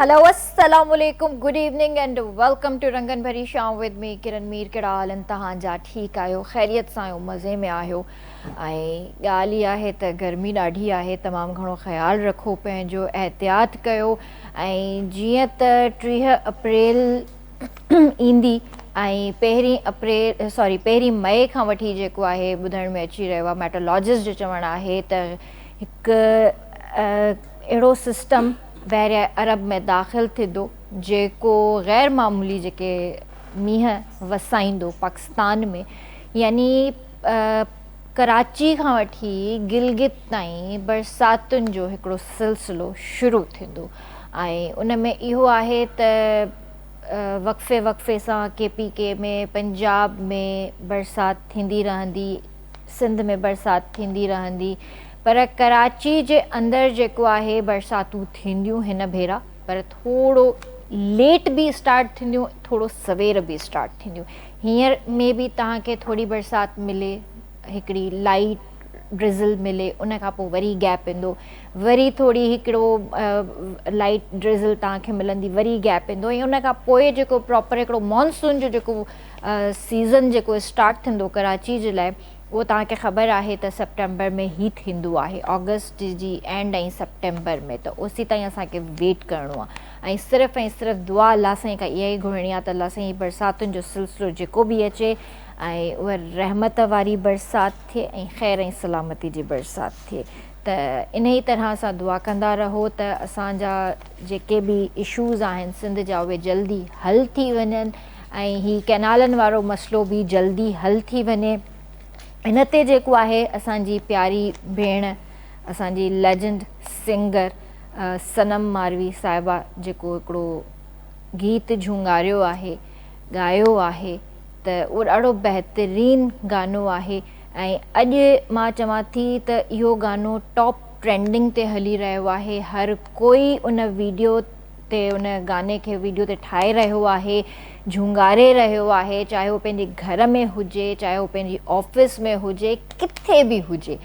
Hello अस्सलाम वालेकुम, good evening and welcome to रंगन भरी शाम विद मी किरण मीर। कहिड़ा हाल आहिनि तव्हांजा? ठीकु आहियो, ख़ैरियत सां आहियो, मज़े में आहियो? ऐं ॻाल्हि इहा आहे त गर्मी ॾाढी आहे, तमामु घणो ख़्यालु रखो, पंहिंजो एहतियात कयो। ऐं जीअं त 30 अप्रैल ईंदी ऐं पहिरीं मई खां वठी जेको आहे ॿुधण में अची रहियो आहे, मेट्रोलॉजिस्ट जो चवणु आहे त हिकु अहिड़ो सिस्टम बहर अरब में दाख़िल थींदो जेको ग़ैर मामूली जेके मींहं वसाईंदो पाकिस्तान में, यानी कराची खां वठी गिलगित ताईं बरसातुनि जो हिकिड़ो सिलसिलो शुरू थींदो। ऐं उन में इहो आहे त वक़्फ़े वक़्फ़े सां KPK में, पंजाब में बरसाति थींदी रहंदी, सिंध में बरसाति थींदी रहंदी, पर कराची जे अंदरि जेको आहे बरसातूं थींदियूं हिन भेरा, पर थोरो लेट बि स्टार्ट थींदियूं, थोरो सवेर बि स्टार्ट थींदियूं। हींअर में बि तव्हांखे थोरी बरसाति मिले, हिकिड़ी लाइट ड्रिज़ल मिले, उन खां पोइ वरी गैप ईंदो, वरी थोरी हिकिड़ो लाइट ड्रिज़ल तव्हांखे मिलंदी, वरी गैप ईंदो। ऐं उन खां पोइ जेको प्रॉपर हिकिड़ो मॉनसून जो जेको सीज़न जेको स्टार्ट थींदो कराची जे लाइ, उहो तव्हांखे ख़बर आहे त सेप्टेम्बर में ई थींदो आहे, ऑगस्ट जी एंड ऐं सेप्टेम्बर में। त ओसी ताईं असांखे वेट करिणो आहे ऐं सिर्फ़ु दुआ अलाह साईं खां इहा ई घुरणी आहे त अलाह साईं बरसातुनि जो सिलसिलो जेको बि अचे ऐं उहा रहमत वारी बरसाति थिए ऐं ख़ैर ऐं सलामती जी बरसाति थिए। त इन ई तरह सां दुआ कंदा रहो त असांजा जेके बि इशूज़ आहिनि सिंध जा, उहे जल्दी हल थी वञनि ऐं हीअ कैनालनि वारो मसइलो बि जल्दी हल थी वञे। इन ते जेको आहे असांजी प्यारी भेण, असांजी लेजेंड सिंगर सनम मारवी साहिबा जेको हिकिड़ो गीत झुंगारियो आहे, ॻायो आहे, त उहो ॾाढो बहितरीनु गानो आहे। ऐं अॼु मां चवां थी त इहो गानो टॉप ट्रेंडिंग ते हली रहियो आहे। हर कोई उन वीडियो ते, उन गाने खे वीडियो ते ठाहे रहियो आहे, झुंगारे रहियो आहे, चाहे उहो पंहिंजे घर में हुजे, चाहे उहो पंहिंजी ऑफिस में हुजे, किथे बि हुजे।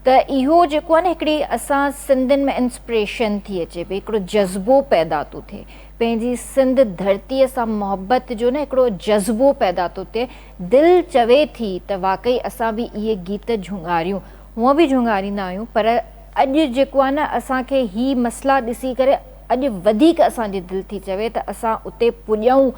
त इहो जेको आहे न, हिकिड़ी असां सिंधियुनि में इंस्पिरेशन थी अचे पई, हिकिड़ो जज़्बो पैदा थो थिए, पंहिंजी सिंध धरतीअ सां मुहबत जो न हिकिड़ो जज़्बो पैदा थो थिए। दिलि चवे थी त वाक़ई असां बि इहे गीत झुंगारियूं, हूअं बि झुंगारींदा आहियूं, पर अॼु जेको आहे न असांखे ही मसइला ॾिसी करे अॼु वधीक असांजी दिलि थी चवे त असां उते पुॼूं,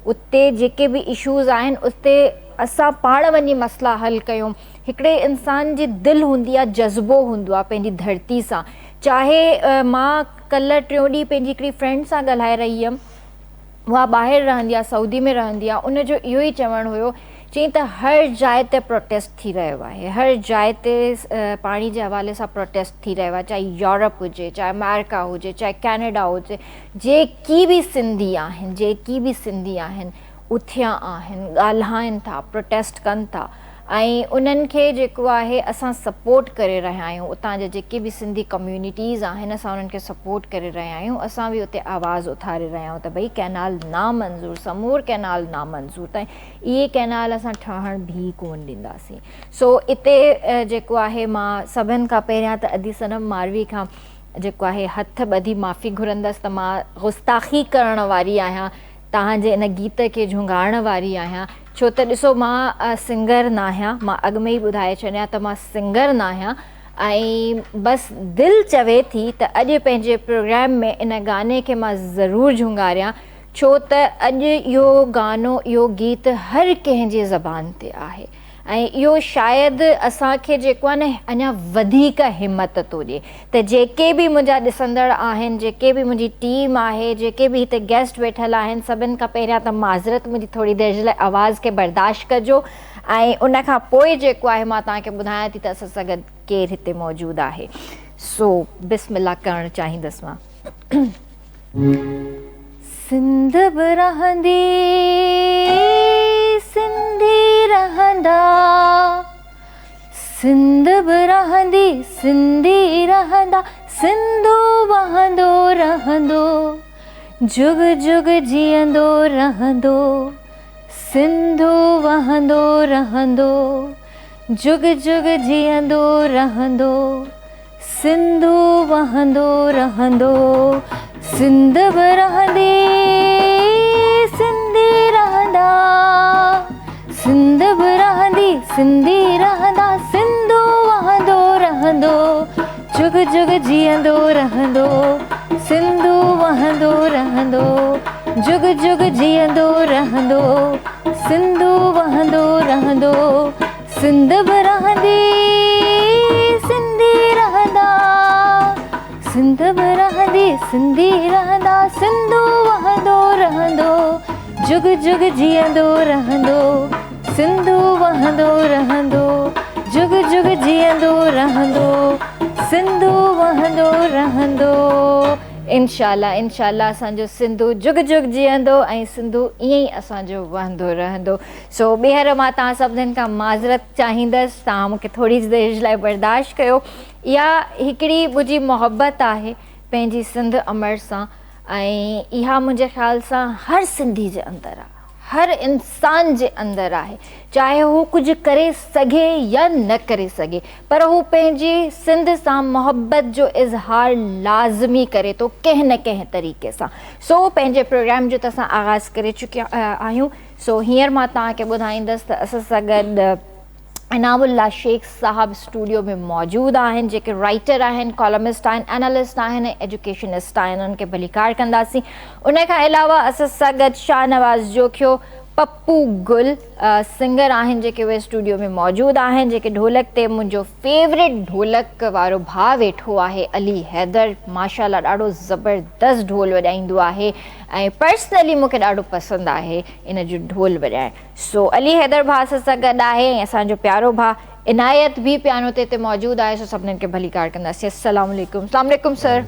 उते जेके बि इशूज़ आहिनि उते असां पाण वञी मसइला हल कयूं। हिकिड़े इंसान जी दिलि हूंदी आहे, जज़्बो हूंदो आहे पंहिंजी धरती सां। चाहे मां कल्ह टियों ॾींहुं पंहिंजी हिकिड़ी फ्रेंड सां ॻाल्हाए रही हुअमि, उहा ॿाहिरि रहंदी आहे, सऊदी में रहंदी आहे, उनजो इहो ई चवणु हुयो, चई त हर जाइ ते प्रोटेस्ट थी रहियो आहे, हर जाइ ते पाणी जे हवाले सां प्रोटेस्ट थी रहियो आहे, चाहे यूरोप हुजे, चाहे अमेरिका हुजे, चाहे कैनेडा हुजे। जेकी बि सिंधी आहिनि उथिया आहिनि, ॻाल्हाइनि था, प्रोटेस्ट कनि था, ऐं उन्हनि खे जेको आहे असां सपोर्ट करे रहिया आहियूं। उतां जा जेके बि सिंधी कम्यूनिटीज़ आहिनि, असां उन्हनि खे सपोर्ट करे रहिया आहियूं। असां बि उते आवाज़ु उथारे रहिया आहियूं त भई कैनाल नामंज़ूर, समूर कैनाल नामंज़ूर, त इहे कैनाल असां ठहण बि कोन ॾींदासीं। सो इते जेको आहे मां सभिनि खां पहिरियां त अदी सनम मारवी खां जेको आहे हथ ॿधी माफ़ी घुरंदसि त मां गुस्ताखी करण वारी आहियां, तव्हांजे इन गीत खे झुंगारण वारी आहियां। छो त ॾिसो, मां सिंगर न आहियां, मां अॻु में ई ॿुधाए छॾियां त मां सिंगर न आहियां, ऐं बसि दिलि चवे थी त अॼु पंहिंजे प्रोग्राम में इन गाने खे मां ज़रूरु झुंगारियां, छो त अॼु इहो गानो, इहो गीत हर कंहिंजे ज़बान ते आहे। ऐं इहो शायदि असांखे जेको आहे न अञा वधीक हिमत थो ॾिए। त जेके बि मुंहिंजा ॾिसंदड़ आहिनि, जेके बि मुंहिंजी टीम आहे, जेके बि हिते गेस्ट वेठल आहिनि, सभिनि खां पहिरियां त माज़रत, मुंहिंजी थोरी देरि जे लाइ आवाज़ खे बर्दाश्त कजो। ऐं उन खां पोइ जेको आहे मां तव्हांखे ॿुधायां थी त असां सां गॾु केरु हिते मौजूदु आहे। सो बिस्मिल्लाह करणु चाहींदसि मां। सिंध बि रहंदी, सिंधी रहंदा, सिंध बि रहंदी, सिंधी रहंदा, सिंधू वहंदो रहंदो, जुग जुग जीअंदो रहंदो, सिंधू वहंदो रहंदो, जुग जुग जीअंदो रहंदो, सिंधू वहंदो रहंदो, सिंध बि रहंदी सिंधी रहंदा, सिंध बि रहंदी सिंधी रहंदा, सिंधू वहंदो रहंदो, जुग जुग जीअंदो रहंदो, सिंधू वहंदो रहंदो, जुग जुग जीअंदो रहंदो, सिंधू वहंदो रहंदो, सिंध बि रहंदी सिंधी रहंदा, सिंध बि रहंदी सिंधी रहंदा, सिंधू वहंदो रहंदो, जुग जुग जीअंदो रहंदो, सिंधू वहंदो रहंदो, जुग जुग जीअंदो रहंदो, सिंधू वहंदो रहंदो। इंशाल्लाह इंशाल्लाह असांजो सिंधू जुग जुग जीअंदो ऐं सिंधू ईअं ई असांजो वहंदो रहंदो। सो ॿीहर मां तव्हां सभिनीनि खां माज़रत चाहींदसि, तव्हां मूंखे थोरी देरि लाइ बर्दाश्त कयो। इहा हिकिड़ी मुंहिंजी मोहबत आहे पंहिंजी सिंध अमर सां, ऐं इहा मुंहिंजे ख़्याल सां हर सिंधी जे अंदरि आहे, हर इंसान जे अंदरि आहे, चाहे हू कुझु करे सघे या न करे सघे, पर हू पंहिंजी सिंध सां मोहबत जो इज़हार लाज़मी करे थो कंहिं न कंहिं तरीक़े सां। सो पंहिंजे प्रोग्राम जो त असां आगाज़ करे चुकिया आहियूं। सो हींअर मां तव्हांखे ॿुधाईंदसि त असां सां गॾु इनामुल्लाह शेख साहब स्टूडियो में मौजूदु आहिनि, जेके राइटर आहिनि, कॉलमिस्ट आहिनि, एनालिस्ट आहिनि, एजुकेशनिस्ट आहिनि, उन्हनि खे भलीकार कंदासीं। उन खां अलावा असां सां गॾु शाहनवाज़ जोखियो, पप्पू गुल सिंगर आहिनि, जेके उहे स्टूडियो में मौजूदु आहिनि। जेके ढोलक ते मुंहिंजो फेवरेट ढोलक वारो भाउ वेठो आहे अली हैदर, माशाल्लाह ॾाढो ज़बरदस्त ढोल वॼाईंदो आहे ऐं पर्सनली मूंखे ॾाढो पसंदि आहे इन जो ढोल वॼाइणु। सो अली हैदर भाउ असां सां गॾु आहे ऐं असांजो प्यारो भाउ इनायत बि पियानो ते हिते मौजूदु आहे। सो सभिनीनि खे भलीकार कंदासीं। अस्सलाम वालेकुम। अस्सलाम वालेकुम सर।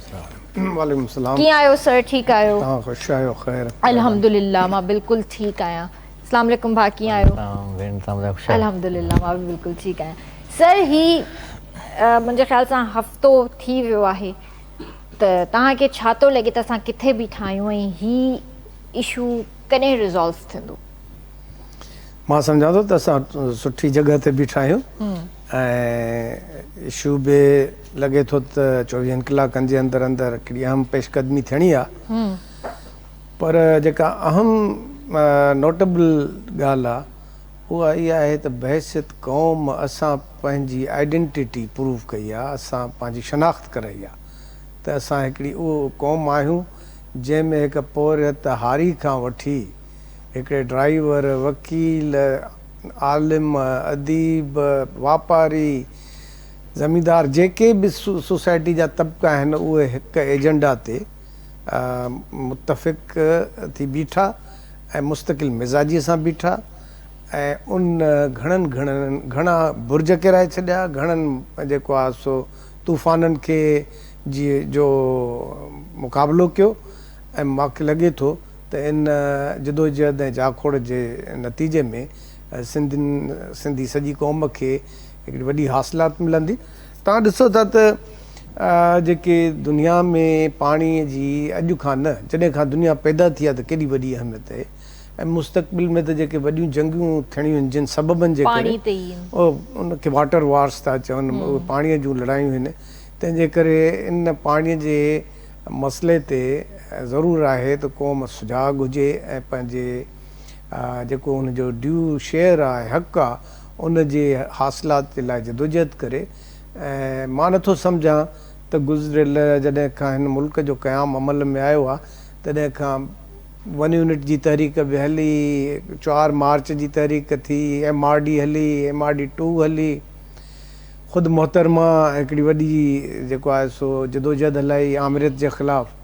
वालेकुम सलाम। कीअं आहियो सर? ठीकु आहियो? तव्हां ख़ुशि आहियो? ख़ैर अल्हम्दुलिल्लाह, मां बिल्कुलु ठीकु आहियां। अस्सलाम वालेकुम भाउ, कीअं आहियो? अल्हम्दुलिल्लाह, मां बि बिल्कुलु ठीकु आहियां। सर ही मुंहिंजे ख़्याल सां हफ़्तो थी वियो आहे, त तव्हांखे छा थो लॻे त असां किथे बीठा आहियूं ऐं ही इशू कॾहिं रिज़ॉल्व थींदो? मां सम्झां थो त असां सुठी जॻह ते बीठा आहियूं ऐं इशू बि लॻे थो त 24 कलाकनि जे अंदरि अंदरि हिकिड़ी अहम पेशकदमी थियणी आहे। पर जेका अहम नोटेबल ॻाल्हि आहे उहा इहा आहे त बहसियत क़ौम असां पंहिंजी आइडेंटिटी प्रूव कई आहे, असां पंहिंजी शनाख़्त कराई आहे त असां हिकिड़ी उहो क़ौम आहियूं जंहिंमें हिकु पोरियत हारी खां वठी हिकिड़े ड्राइवर, वकील, आलिम, अदीब, वापारी, ज़मींदार, जेके बि सोसाइटी जा तबिका आहिनि उहे हिकु एजेंडा ते मुतफ़िक़ थी बीठा ऐं मुस्तक़िल मिज़ाजीअ सां बीठा ऐं उन घणा बुर्ज किराए छॾिया, घणनि जेको आहे सो तूफ़ाननि खे जो मुक़ाबिलो कयो। ऐं मूंखे लॻे थो त इन जदोजहद ऐं जाखोड़ जे नतीजे में सिंधी सॼी क़ौम खे हिकिड़ी वॾी हासिलात मिलंदी। तव्हां ॾिसो था त जेके दुनिया में पाणीअ जी अॼु खां न, जॾहिं खां दुनिया पैदा थी आहे त केॾी वॾी अहमियत आहे ऐं मुस्तक़बिल में त जेके वॾियूं जंगियूं थियणियूं आहिनि जिन सबबनि जे करे उनखे वाटर वार्स था चवनि, उहे पाणीअ जूं लड़ायूं आहिनि। तंहिंजे करे इन पाणीअ जे मसइले ते ज़रूरु आहे त क़ौम सुजाॻ हुजे ऐं पंहिंजे जेको हुनजो ड्यू शेयर आहे, हक़ आहे, उन जे हासिलात जे लाइ जदोजहद करे। ऐं मां नथो सम्झां त गुज़िरियल जॾहिं खां हिन मुल्क जो क़याम अमल में आयो आहे तॾहिं खां 1 यूनिट जी तहरीक बि हली, 4 मार्च जी तहरीक थी, MRD हली, MRD 2 हली, ख़ुदि मोहतरमा हिकिड़ी वॾी जेको आहे सो जदोजहद हलाई आमिरियत जे ख़िलाफ़ु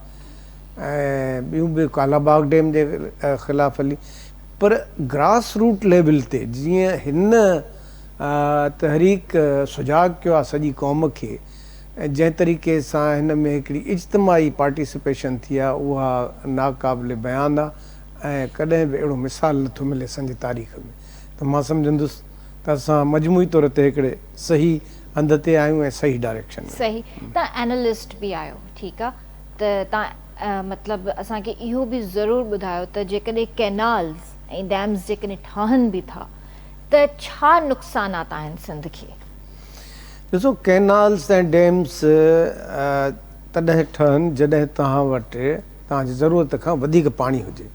ऐं ॿियूं बि कालाबाग डैम जे ख़िलाफ़ु हली। पर ग्रास रूट लेवल ते जीअं हिन तहरीक सुजाॻ कयो आहे सॼी क़ौम खे ऐं जंहिं तरीक़े सां हिन में हिकिड़ी इज्तमाही पार्टिसिपेशन थी आहे उहा नाक़ाबिल बयानु आहे ऐं कॾहिं बि अहिड़ो मिसाल नथो मिले असांजी तारीख़ में। त मां सम्झंदुसि त असां मजमूई तौर ते हिकिड़े सही हंध ते आहियूं ऐं सही डायरेक्शन में। सही। तव्हां एनालिस्ट बि आहियो, ठीकु आहे, त तव्हां मतिलबु असांखे इहो बि ज़रूरु ॿुधायो त जेकॾहिं कैनाल्स ऐं डैम्स जेकॾहिं ठहनि बि था त छा नुक़सानात आहिनि सिंध खे? ॾिसो, कैनाल्स ऐं डैम्स तॾहिं ठहनि जॾहिं तव्हां वटि तव्हांजी ज़रूरत खां वधीक पाणी हुजे।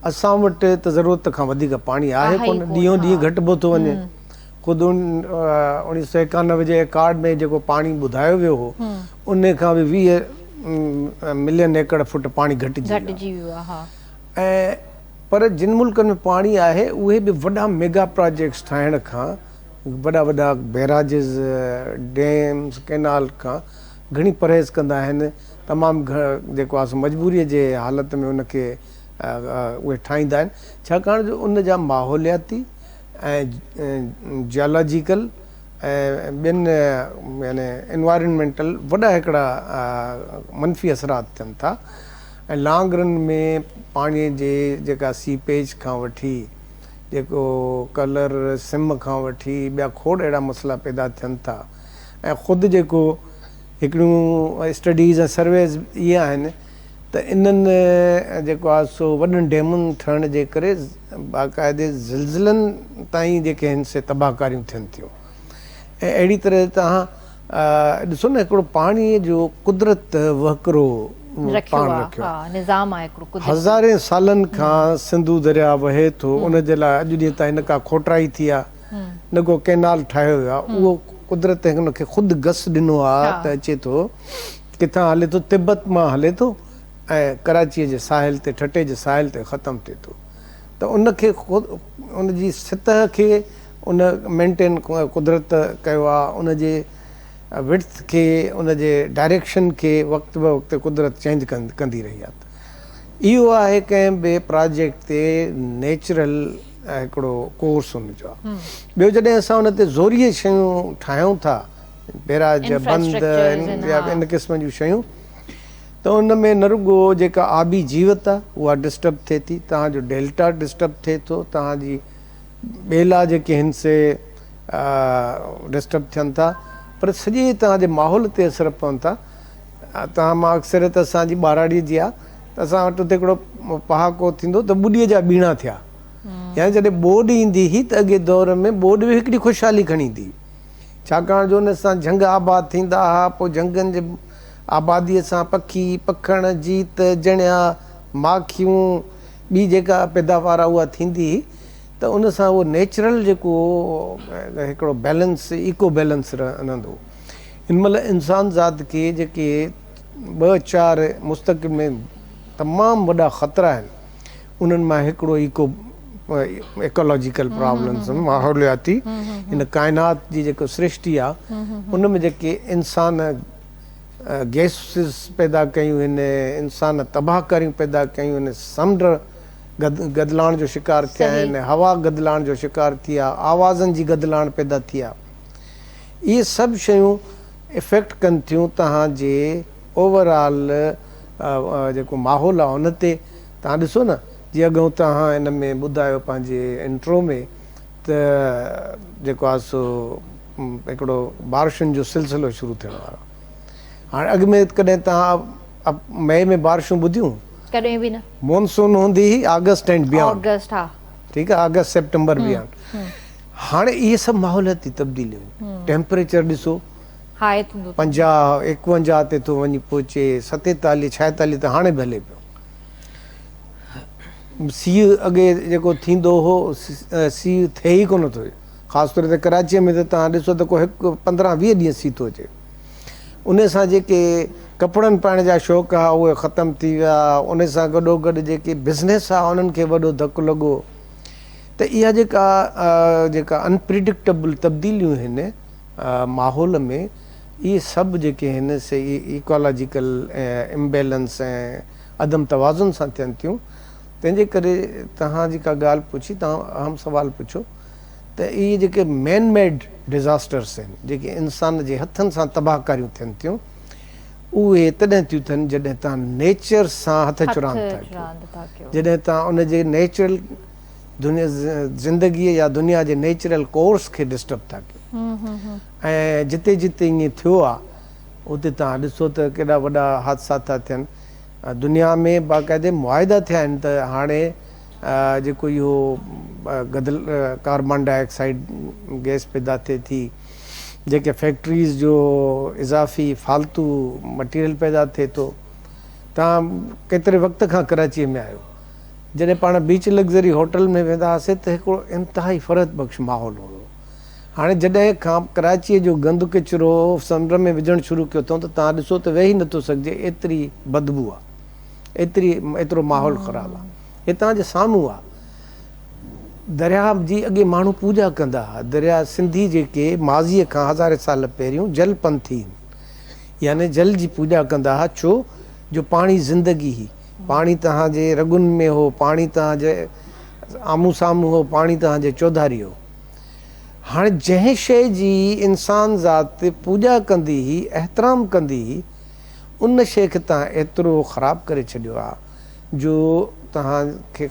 असां वटि त ज़रूरत खां वधीक पाणी आहे कोन, ॾींहों ॾींहुं घटिबो थो वञे। ख़ुदि 1991 जे कार्ड में जेको पाणी ॿुधायो वियो हो उन खां बि 20 मिलियन एकड़ फुट पाणी घटिजी वियो आहे। ऐं पर जिन मुल्कनि में पाणी आहे उहे बि वॾा मेगा प्रोजेक्ट्स ठाहिण खां, वॾा वॾा बैराजिस, डैम्स, कैनाल खां घणी परहेज़ कंदा आहिनि। तमामु जेको आहे मजबूरीअ जे हालत में उनखे उहे ठाहींदा आहिनि, छाकाणि जो उन जा माहौलियाती ऐं जियोलॉजिकल ऐं ॿियनि यानी एनवायरनमेंटल वॾा हिकिड़ा मनफ़ी असरात थियनि था। ऐं लॉन्ग रन में पाणीअ जे जेका सीपेज खां वठी, जेको कलर सिम खां वठी ॿिया खोड़ अहिड़ा मसइला पैदा थियनि था। ऐं ख़ुदि जेको हिकिड़ियूं स्टडीज़ ऐं सर्वेज़ इहे आहिनि त इन्हनि जेको आहे सो वॾनि डेमुनि ठहण जे करे बाक़ाइदे ज़िलज़िलनि ताईं जेके आहिनि से तबाहकारियूं थियनि थियूं। ऐं अहिड़ी तरह तव्हां ॾिसो न, हिकिड़ो पाणीअ जो कुदरत वहकिरो पाण रखियो। हज़ारे सालनि खां सिंधू दरिया वहे थो, उन जे लाइ अॼु ॾींहं ताईं न का खोटराई थी आहे, न को कैनाल ठाहियो वियो आहे। उहो कुदरत हुनखे ख़ुदि घस ॾिनो आहे त अचे थो किथां हले थो, तिब्बत मां हले थो ऐं कराचीअ जे साहिल ते, ठटे जे साहिल ते ख़तमु थिए थो। त उनखे ख़ुदि उनजी सतह खे उन मेंटेन कुदरत कयो आहे, उनजे विड्थ खे, उनजे डायरेक्शन खे वक़्तु ब वक़्तु कुदरत चेंज कंदी रही आहे। इहो आहे कंहिं बि प्रोजेक्ट ते नेचुरल हिकिड़ो कोर्स हुनजो आहे। ॿियो जॾहिं असां उन ते ज़ोरीअ शयूं ठाहियूं था, बैराज, बंद या इन क़िस्म जूं शयूं, त उन में न रुॻो जेका आबी जीवत आहे उहा डिस्टर्ब थिए थी, तव्हांजो डेल्टा डिस्टर्ब थिए थो, तव्हांजी ॿेला जेके आहिनि से डिस्टर्ब थियनि था, पर सॼे तव्हांजे माहौल ते असर पवनि था। तव्हां मां अक्सरियत असांजी ॿाराड़ीअ जी आहे त असां वटि हुते हिकिड़ो पहाको थींदो त ॿुॾीअ जा ॿीणा थिया, या जॾहिं ॿोॾि ईंदी हुई त अॻे दौर में ॿोॾि बि हिकिड़ी ख़ुशहाली खणी ईंदी, छाकाणि जो उन सां झंग आबाद थींदा हुआ। पोइ झंगनि जे आबादीअ सां पखी, पखण, जीत, जणिया, माखियूं, ॿी जेका पैदावार आहे उहा थींदी हुई। त उन सां उहो नेचुरल जेको हिकिड़ो बैलेंस, इको बैलेंस रहंदो। हिन महिल इंसान ज़ात खे जेके 2-4 मुस्तक़िल में तमामु वॾा ख़तरा आहिनि, उन्हनि मां हिकिड़ो इकोलॉजिकल प्रॉब्लम्स, माहौलियाती, हिन काइनात जी जेको सृष्टि आहे उन में जेके इंसान गैसिस पैदा कयूं आहिनि, इंसान तबाहकारियूं पैदा कयूं आहिनि, समुंड गदलाइण जो शिकार थिया आहिनि, हवा गदलाइण जो शिकार थी आहे, आवाज़नि जी गदलाइण पैदा थी आहे। इहे सभु शयूं इफेक्ट कनि थियूं तव्हांजे ओवरऑल जेको माहौल आहे उन ते। तव्हां ॾिसो न, जीअं अॻूं तव्हां हिन में ॿुधायो पंहिंजे इंट्रो में त जेको आहे सो हिकिड़ो बारिशुनि जो सिलसिलो शुरू थियण वारो। हाणे अॻु में कॾहिं तव्हां मई में बारिशूं ॿुधियूं? कॾहिं बि न। मॉनसून हूंदी हुई अगस्त एंड बियॉन्ड, ठीकु आहे, अगस्त सेप्टेंबर बियॉन्ड। हाणे इहे सभु माहौलियाती तब्दीलियूं, टेम्परेचर ॾिसो 50-51 ते थो वञी पहुचे, 47-46 त हाणे बि हले पियो। सीउ अॻे जेको थींदो हो, सीउ थिए ई कोन थो, ख़ासि तौर ते कराचीअ में त तव्हां ॾिसो त को हिकु 15-20 ॾींहं सीउ थो अचे। उन सां जेके कपिड़नि पाइण जा शौक़ु आहे उहे ख़तमु थी विया, उन सां गॾोगॾु जेके बिज़नेस आहे उन्हनि खे वॾो धकु लॻो। त इहा जेका अनप्रिडिक्टेबल तब्दीलियूं आहिनि माहौल में, इहे सभु जेके आहिनि से इकोलॉजिकल इम्बेलेंस ऐं अदम तवाज़ुन सां थियनि थियूं। तंहिंजे करे तव्हां जेका ॻाल्हि पुछी, तव्हां अहम सुवालु पुछो त इहे जेके मैन मेड डिज़ास्टर्स आहिनि, जेके इंसान जे हथनि सां तबाहकारियूं थियनि थियूं, उहे तॾहिं थियूं थियनि जॾहिं तव्हां नेचर सां हथ चुरांद था कयो, जॾहिं तव्हां उनजे नेचुरल दुनिया ज़िंदगीअ या दुनिया जे नेचुरल कोर्स खे डिस्टर्ब था कयो। ऐं जिते जिते ईअं थियो आहे उते तव्हां ॾिसो त केॾा वॾा हादसा था थियनि। दुनिया में बाक़ाइदे मुआइदा थिया आहिनि त हाणे जेको इहो कार्बन डाइऑक्साइड गैस पैदा थिए थी, जेके फैक्ट्रीज़ जो इज़ाफ़ी फालतू मटीरियल पैदा थिए थो, तव्हां केतिरे वक़्त खां कराचीअ में आहियो, जॾहिं पाण बीच लग्ज़री होटल में वेंदा हुआसीं त हिकिड़ो इंतिहाई फ़र्क़ बख़्श माहौल हूंदो हो। हाणे जॾहिं खां कराचीअ जो गंद किचिरो समुंड में विझणु शुरू कयो अथऊं त तव्हां ॾिसो त वेही नथो सघिजे, एतिरी बदबू आहे, एतिरो माहौल ख़राबु आहे। हे तव्हांजे साम्हूं आहे। दरिया जी अॻे माण्हू पूॼा कंदा हुआ। दरिया सिंधी जेके माज़ीअ खां हज़ारे साल पहिरियों जलपंथी आहिनि, यानी जल जी पूॼा कंदा हुआ। छो जो पाणी ज़िंदगी ही, पाणी तव्हांजे रगुनि में हो, पाणी तव्हांजे आम्हूं साम्हूं हो, पाणी तव्हांजे चौधारी हो। हाणे जंहिं शइ जी इंसान ज़ात पूॼा कंदी हुई, एहतराम कंदी हुई, उन शइ खे तव्हां एतिरो ख़राबु करे छॾियो आहे जो तव्हांखे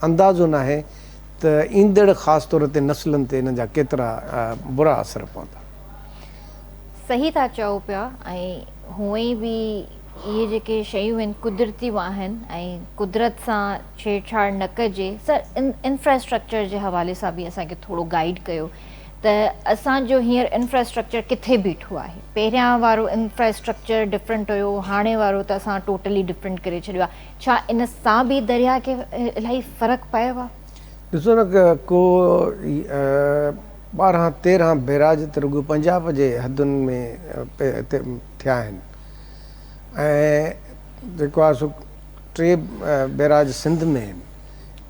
अंदाज़ो न आहे त ईंदड़ ख़ासि तौर ते नस्लनि ते हिन जा केतिरा बुरा असर पवंदा। सही था चओ पिया। ऐं हूअं ई बि इहे जेके शयूं आहिनि कुदरती आहिनि ऐं कुदरत सां छेड़छाड़ न कजे। सर इंफ्रास्ट्रक्चर जे हवाले सां बि असांखे थोरो गाइड कयो त असांजो हींअर इंफ्रास्ट्रक्चर किथे बीठो आहे। पहिरियां वारो इंफ्रास्ट्रक्चर डिफरेंट हुयो, हाणे वारो त असां टोटली डिफरेंट करे छॾियो आहे। छा इन सां बि दरिया खे इलाही फ़र्क़ु पियो आहे? ॾिसो न, को 12-13 बैराज त रुॻो पंजाब जे हदुनि में थिया आहिनि, ऐं जेको आहे सो 3 बैराज सिंध में आहिनि।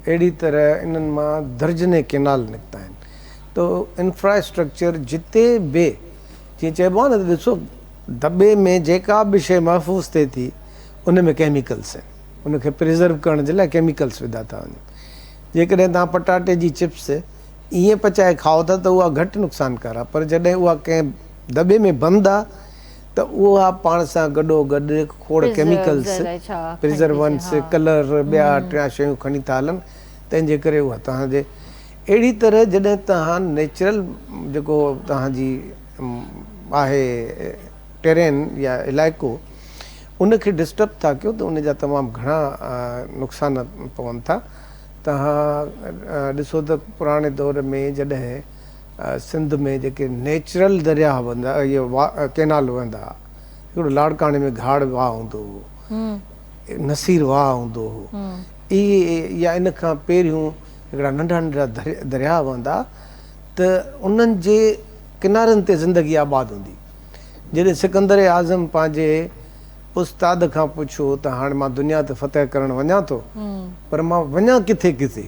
अहिड़ी तरह इन्हनि मां दर्जने केनाल निकिता आहिनि। तो इंफ्रास्ट्रक्चर जिते बि, जीअं चइबो आहे न, त ॾिसो दॿे में जेका बि शइ महफ़ूज़ थिए थी उन में केमिकल्स आहिनि, उनखे प्रिज़र्व करण जे लाइ केमिकल्स विधा था वञनि। जेकॾहिं तव्हां पटाटे जी चिप्स ईअं पचाए खाओ था त उहा घटि नुक़सानकार आहे, पर जॾहिं उहा कंहिं दॿे में बंदि आहे त उहा पाण सां गॾोगॾु खोड़ केमिकल्स, प्रिज़र्वेंट्स, कलर, ॿिया टिया शयूं खणी था हलनि। तंहिंजे करे उहा तव्हांजे अहिड़ी तरह जॾहिं तव्हां नेचुरल जेको तव्हांजी आहे टेरेन या इलाइक़ो, उनखे डिस्टर्ब था कयो त उन जा तमामु घणा नुक़सान पवनि था। तव्हां ॾिसो त पुराणे दौर में जॾहिं सिंध में जेके नेचुरल दरिया वेंदा, इहे केनाल वेंदा, हिकिड़ो लाड़काणे में घाड़ वाह हूंदो हो, नसीर वाह हूंदो हो, इहे या इन खां पहिरियों हिकिड़ा नंढा नंढा दरिया वेंदा, त उन्हनि जे किनारनि ते ज़िंदगी आबाद हूंदी। जॾहिं सिकंदर आज़म पंहिंजे उस्ताद खां पुछो त हाणे मां दुनिया ते फ़तह करणु वञा थो, पर मां वञा किथे किथे,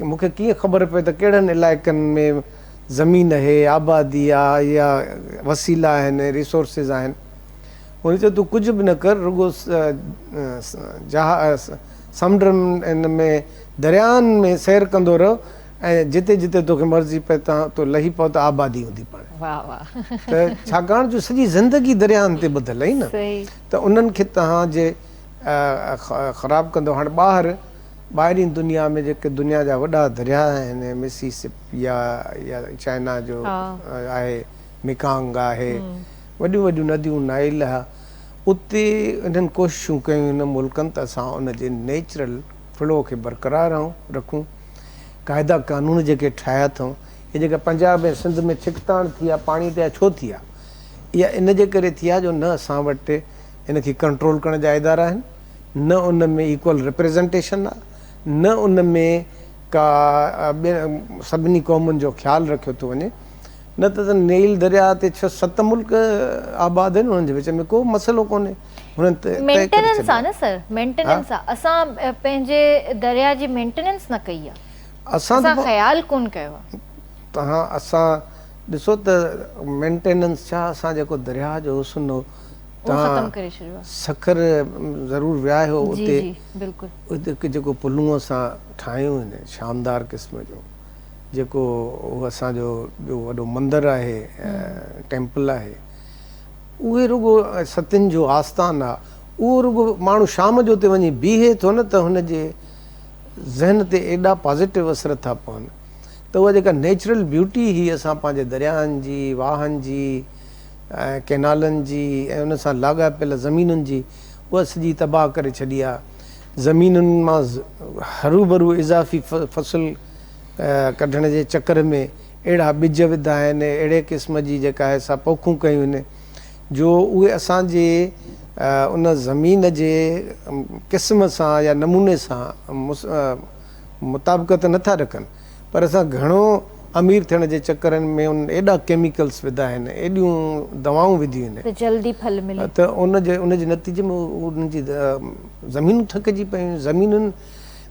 मूंखे कीअं ख़बर पए त कहिड़नि इलाइक़नि में ज़मीन आहे, आबादी आहे, या वसीला आहिनि, रिसोर्सिस आहिनि। उन चयो तूं कुझु बि न कर, रुॻो समुंडनि इन में दरियानि में सैर कंदो रहो, ऐं जिते जिते तोखे मर्ज़ी पए तो लही पओ त आबादी हूंदी पाण। त छाकाणि जो सॼी ज़िंदगी दरियानि ते ॿधल आहे न, त उन्हनि खे तव्हांजे ख़राबु कंदो। हाणे ॿाहिरीं दुनिया में जेके दुनिया जा वॾा दरिया आहिनि, मिसिसिपी या चाइना जो आहे, मेकांग आहे, वॾियूं वॾियूं नदियूं, नाइल आहे, उते इन्हनि कोशिशूं कयूं इन मुल्कनि त असां उनजे नेचुरल फ्लो खे बरक़रार रखूं। क़ाइदा कानून जेके ठाहिया अथऊं, इहे जेका पंजाब ऐं सिंध में छिकताण थी आहे पाणी ते छो थी आहे, इहा इन जे करे थी आहे जो न असां वटि इनखे कंट्रोल करण जा इदारा आहिनि, न उन में इक्वल रिप्रेज़ेंटेशन आहे, न उन में का सभिनी क़ौमुनि जो ख़्यालु रखियो थो वञे। न त नील दरिया ते 6-7 मुल्क आबाद आहिनि, उन्हनि जे विच में को मसइलो कोन्हे। मेंटेनेंस आहे न सर, मेंटेनेंस आहे। असां पंहिंजे दरिया जी मेंटेनेंस न कई आहे, असां ख़्यालु कोन कयो आहे। असां ॾिसो त मेंटेनेंस छा, असां जेको दरिया जो हुस्न हो, तव्हां सखर ज़रूरु विया आहियो उते जेको पुलूअ सां ठाहियूं आहिनि शानदार क़िस्म जो, जेको असांजो ॿियो वॾो मंदरु आहे, टेंपल आहे, उहे रुॻो सतियुनि जो आस्थान आहे। उहो रुॻो माण्हू शाम जो उते वञी बीहे थो न, त हुनजे ज़हन ते एॾा पॉज़िटिव असर था पवनि त उहा जेका नेचुरल ब्यूटी हुई असां पंहिंजे दरियाहनि जी, वाहनि जी, ऐं केनालनि जी, ऐं उन सां लाॻापियल ज़मीनुनि जी, उहा सॼी तबाह करे छॾी आहे। ज़मीनुनि मां हरू भरू इज़ाफ़ी फ़सुल कढण जे चकर में अहिड़ा ॿिज विधा आहिनि, अहिड़े क़िस्म जी जेका आहे सा पोखूं कयूं आहिनि जो उहे असांजे उन ज़मीन जे क़िस्म सां या नमूने सां मुताबिक़त नथा रखनि, पर असां घणो अमीर थियण जे चकरनि में उन एॾा केमिकल्स विधा आहिनि, एॾियूं दवाऊं विधियूं आहिनि त जल्दी फल मिले। त उनजे नतीजे में उनजी ज़मीनूं थकिजी पियूं। ज़मीनुनि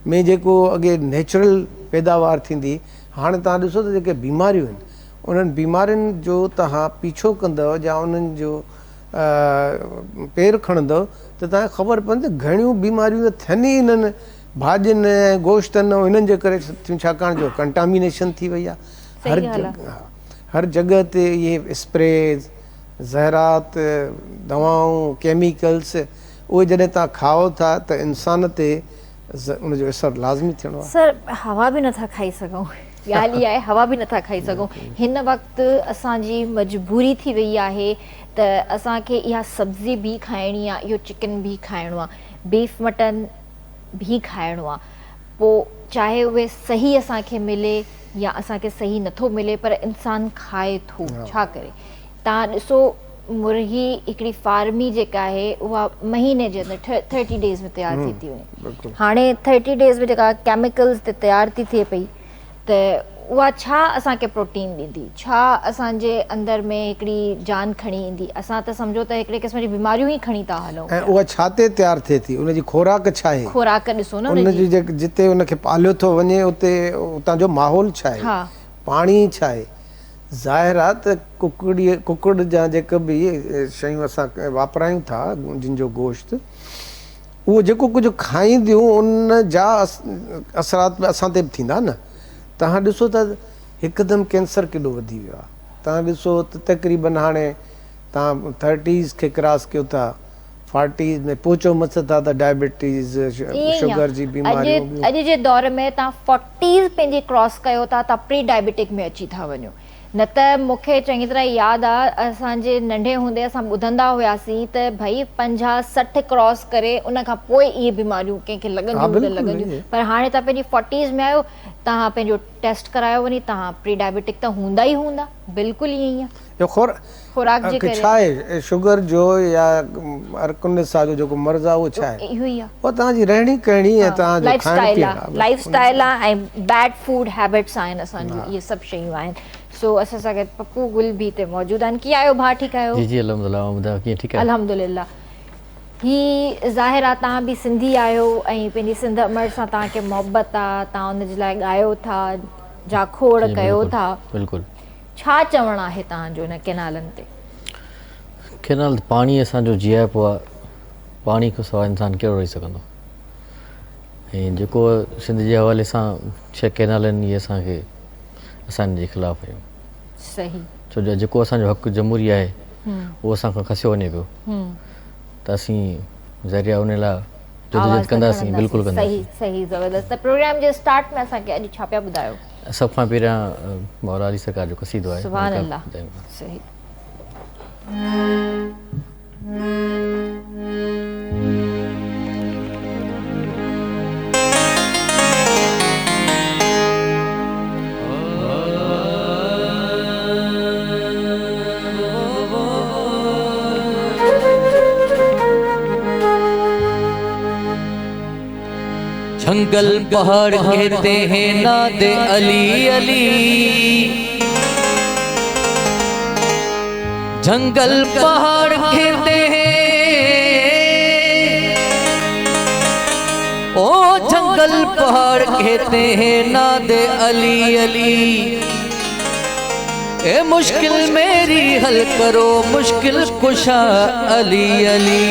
में जेको अॻे नेचुरल पैदावार थींदी, हाणे तव्हां ॾिसो त जेके बीमारियूं आहिनि, उन्हनि बीमारियुनि जो तव्हां पीछो कंदव या उन्हनि जो पेर खणंदव त तव्हांखे ख़बर पवंदी घणियूं बीमारियूं थियनि ई इन्हनि भाॼियुनि ऐं गोश्तनि ऐं इन्हनि जे करे थियूं, छाकाणि जो कंटामिनेशन थी वई आहे। हर जॻह ते इहे स्प्रे, ज़हरात, दवाऊं, केमिकल्स, उहे जॾहिं तव्हां खाओ था त इंसान ते उनजो असरु लाज़मी थियणो आहे। सर, हवा बि नथा खाई सघूं, ॻाल्हि इहा आहे, हवा बि नथा खाई सघूं। हिन वक़्तु असांजी मजबूरी थी वई आहे त असांखे इहा सब्ज़ी बि खाइणी आहे, इहो चिकन बि खाइणो आहे, बीफ मटन भी खाइणो आहे। पोइ चाहे उहे सही असांखे मिले या असांखे सही नथो मिले, पर इंसानु खाए थो, छा करे। तव्हां ॾिसो, मुर्गी हिकिड़ी फार्मी जेका आहे उहा महीने जे अंदरि 30 डेज़ में तयारु थी थी वञे। हाणे 30 डेज़ में जेका केमिकल्स ते तयारु थी थिए पई, त उहा छा असांखे प्रोटीन ॾींदी, छा असांजे अंदरि में हिकिड़ी जान खणी ईंदी। असां त सम्झो त हिकिड़े क़िस्म जी बीमारियूं ई खणी था हलूं। ऐं उहा छा ते तयारु थिए थी, उनजी खुराक छा आहे, खुराक ॾिसो न उनजी जिते उनखे पालियो थो वञे उते उतां जो माहौल छा आहे, पाणी छा आहे। ज़ाहिर आहे त कुकड़ जा जेके बि शयूं असां वापरायूं था, जिन जो गोश्त, उहो जेको कुझु खाईंदियूं उन जा असरात असां ते बि थींदा न। तव्हां ॾिसो त हिकदमि कैंसर केॾो वधी वियो आहे। तव्हां ॾिसो त तक़रीबन हाणे तव्हां 30s खे क्रॉस कयो था, 40s में पोचो मथ था त डायबिटीज़, शुगर जी बीमारियूं। अॼु जे दौर में तव्हां 40s पंहिंजी क्रॉस कयो था, तव्हां प्री डायबिटिक में अची था वञो। न त मूंखे चङी तरह यादि आहे, असांजे नंढे हूंदे असां ॿुधंदा हुआसीं त भई 50-60 क्रॉस करे उन खां पोइ इहे बीमारियूं कंहिंखे लॻंदियूं, पर हाणे तव्हां पंहिंजी 40s में आहियो, तव्हां पंहिंजो टेस्ट करायो वञी, तव्हां प्री डायबिटिक त हूंदा ई हूंदा, बिल्कुलु ईअं ई आहे। खुराक जे करे छा आहे, शुगर जो या अर्कुनिसा जो जेको मर्ज़ आहे उहो छा आहे, इहो ई आहे। उहो तव्हांजी रहणी करणी ऐं तव्हांजो लाइफस्टाइल आहे ऐं बैड फूड हैबिट्स आहिनि असांजूं, इहे सभु शयूं आहिनि। सो असां सां गॾु पप्पू गुल बि हिते मौजूदु आहिनि। कीअं आहियो भाउ, ठीकु आहियो? जी जी अल्हम्दुलिल्लाह, ॿुधायो कीअं? ठीकु आहे अल्हम्दुलिल्लाह। ही ज़ाहिर आहे तव्हां बि सिंधी आहियो ऐं पंहिंजी सिंध अमर सां तव्हांखे मोहबत आहे, तव्हां उनजे लाइ ॻायो था, जाखोड़ कयो था। बिल्कुलु। छा चवणु आहे तव्हांजो हिन केनालनि ते? केनाल पाणी असांजो जीआइपो आहे, पाणी खां सवाइ इंसानु कहिड़ो रही सघंदो। ऐं जेको सिंध जे हवाले सां 6 केनालनि इहे असांखे असांजे ख़िलाफ़ु आहियूं। सही। छो जो जेको असांजो हक़ु जमहूरी आहे उहो असांखां खसियो वञे पियो, त असीं ज़रिया उन लाइ जदोजहद कंदासीं, बिल्कुलु कंदासीं। सही, ज़बरदस्त। त प्रोग्राम जे स्टार्ट में असांखे अॼु छा पिया ॿुधायो? सभ खां पहिरियां मौला अली सरकार जो क़सीदो आहे। सुभान अल्लाह। सही। जंगल पहाड़ कहते हैं नादे अली अली, जंगल पहाड़ कहते हैं, ओ जंगल पहाड़ कहते हैं नादे अली अली। ए मुश्किल मेरी हल करो मुश्किल कुशा अली अली।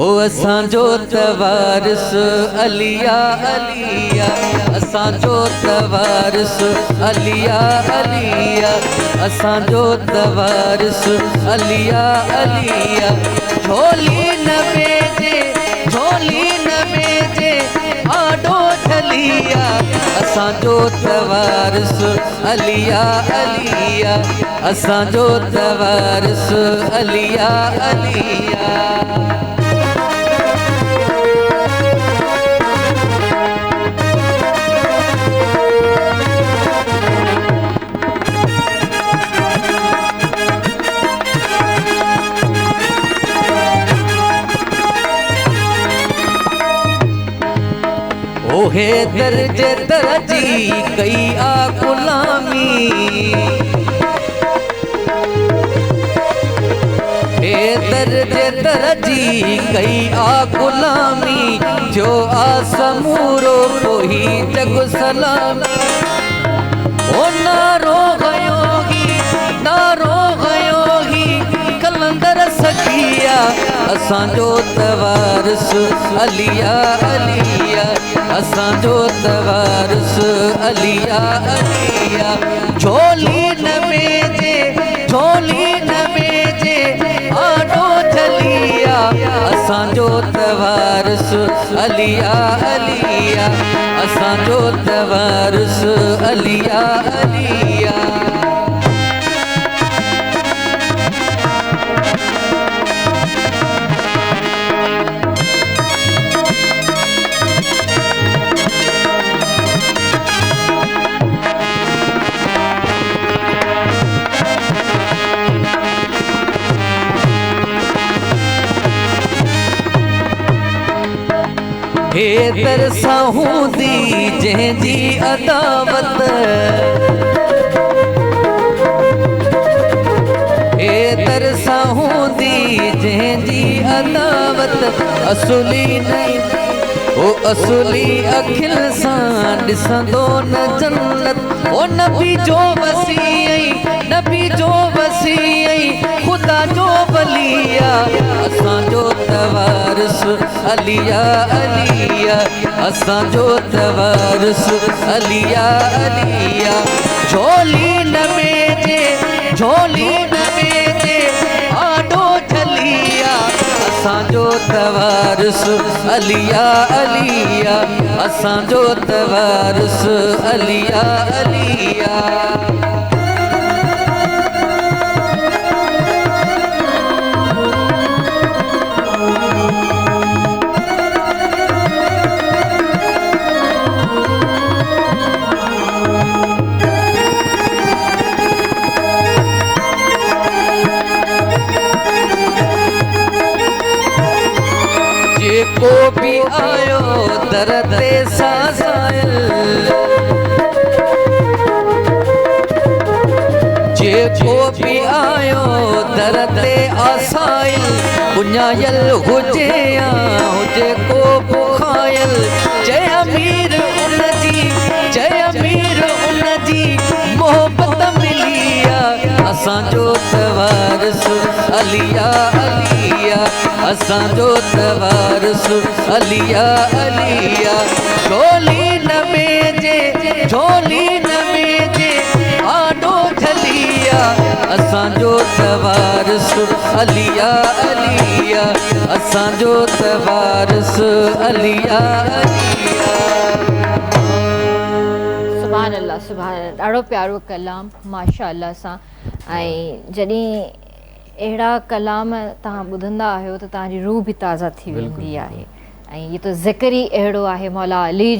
ओ असांजो तवारिस अलिया अलिया, असांजो तवारिस अलिया अलिया, असांजो तवारिस अलिया अलिया। झोली न बेजे, झोली न बेजे आडो झलिया, असांजो तवारिस अलिया अलिया, असांजो तवारिस अलिया अलिया। हैदर जे तरजी कई आ गुलामी हैदर जे तरजी कई आ गुलामी जो आ समूरो कोई जग सलामी ओ नारो गयो ही कलंदर सखिया असांजो तवारस अलिया अलिया असांजो तवारस अलिया अलिया झोली न बेजे आडो झलिया असांजो तवारस अलिया अलिया असांजो तवारस अलिया अलिया हैदर साहूदी जंहिंजी अदावत हैदर साहूदी जंहिंजी अदावत असुली नहीं ओ असुली अखिल सां ॾिसंदो न जन्नत ओ नबी जो वसी खुदा जो वलिया असांजो तवारस अलिया अलिया असांजो तवारस अलिया अलिया झोली न बेजे आडो झलिया असांजो तवारस अलिया अलिया असांजो तवारस अलिया अलिया जेको भी आयो दर ते सासाइल जेको भी आयो दर ते आसाइल बुञायल हुजे या हुजे को बुखायल जय अमीर उनजी मोहब्बत मिलिया असांजो तवारस अलिया अलिया असांजो तवारस अलिया अलिया झोली न बेजे आडो झलिया असांजो तवारस अलिया अलिया असांजो तवारस अलिया अलिया सुभान अल्लाह सुभान अल्लाह ॾाढो प्यारो कलाम माशाअल्लाह सां ऐं जॾहिं अहिड़ा कलाम तव्हां ॿुधंदा आहियो त तव्हांजी रूह बि ताज़ा थी वेंदी आहे ऐं इहो त ज़िक्र ई अहिड़ो आहे मौला अली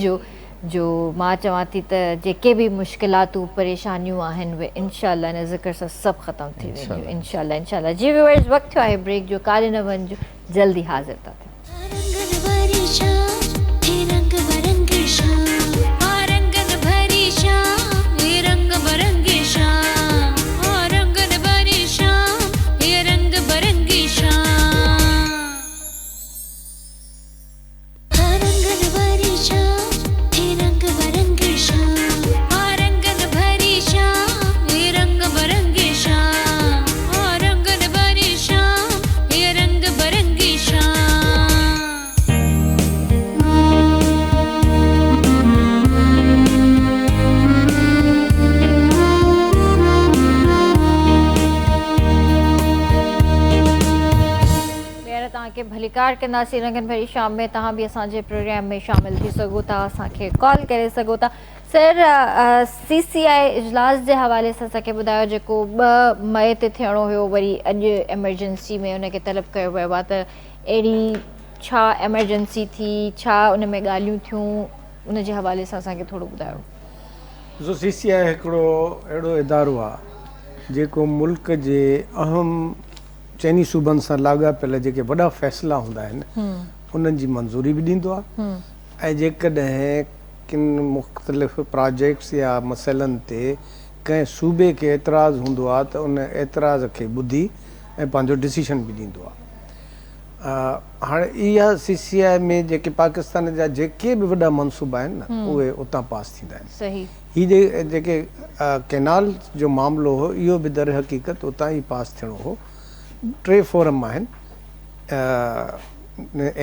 जो मां चवां थी त जेके बि मुश्किलातूं परेशानियूं आहिनि उहे इनशाअल्लाह हिन ज़िक्र सां सभु ख़तमु थी वेंदियूं इनशाअल्लाह जी व्यूअर्स वक़्तु थियो आहे ब्रेक जो काॾे न वञिजो जल्दी हाज़िर था भलीकार कंदासीं रंगन भरी शाम में तव्हां बि असांजे प्रोग्राम में शामिल थी सघो था असांखे कॉल करे सघो था सर CCI इजलास जे हवाले सां असांखे ॿुधायो जेको 2 मई ते थियणो हुयो वरी अॼु एमरजेंसी में उनखे तलब कयो वियो आहे त अहिड़ी छा एमरजेंसी थी छा उन में ॻाल्हियूं थियूं उन जे हवाले सां असांखे थोरो ॿुधायो CCI हिकिड़ो अहिड़ो इदारो आहे जेको मुल्क जे अहम चइनी सूबनि सां लाॻापियल जेके वॾा फ़ैसिला हूंदा आहिनि उन्हनि जी मंज़ूरी बि ॾींदो आहे ऐं जेकॾहिं किन मुख़्तलिफ़ प्रोजेक्ट्स या मसइलनि ते कंहिं सूबे खे एतिराज़ु हूंदो आहे त उन एतिराज़ खे ॿुधी ऐं पंहिंजो डिसीशन बि ॾींदो आहे। हाणे इहा CCI में जेके पाकिस्तान जा जेके बि वॾा मनसूबा आहिनि न उहे उतां पास थींदा आहिनि। सही। हीअ जेके कैनाल जो मामिलो हो इहो बि दर हक़ीक़त उतां ई पास थियणो हो। 3 फोरम आहिनि,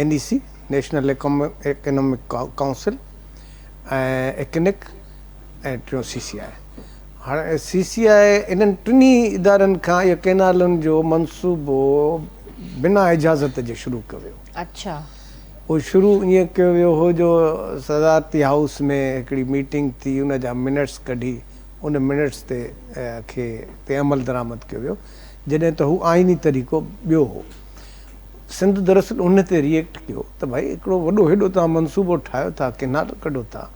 NEC नेशनल इकोनॉमिक काउंसिल ऐं ECONIC ऐं 3 CCI। हाणे CCI इन्हनि टिनी इदारनि खां इहो कैनालनि जो मनसूबो बिना इजाज़त जे शुरू कयो वियो। अच्छा। उहो शुरू ईअं कयो वियो हो जो सदारती हाउस में हिकिड़ी मीटिंग थी, उन जा मिनट्स कढी उन मिनट्स ते अमल दरामद कयो वियो, जॾहिं त हू आइनी तरीक़ो ॿियो हो। सिंध दरअसल उन ते रिएक्ट कयो त भाई हिकिड़ो वॾो हेॾो तव्हां मनसूबो ठाहियो था, कैनाल कढो था,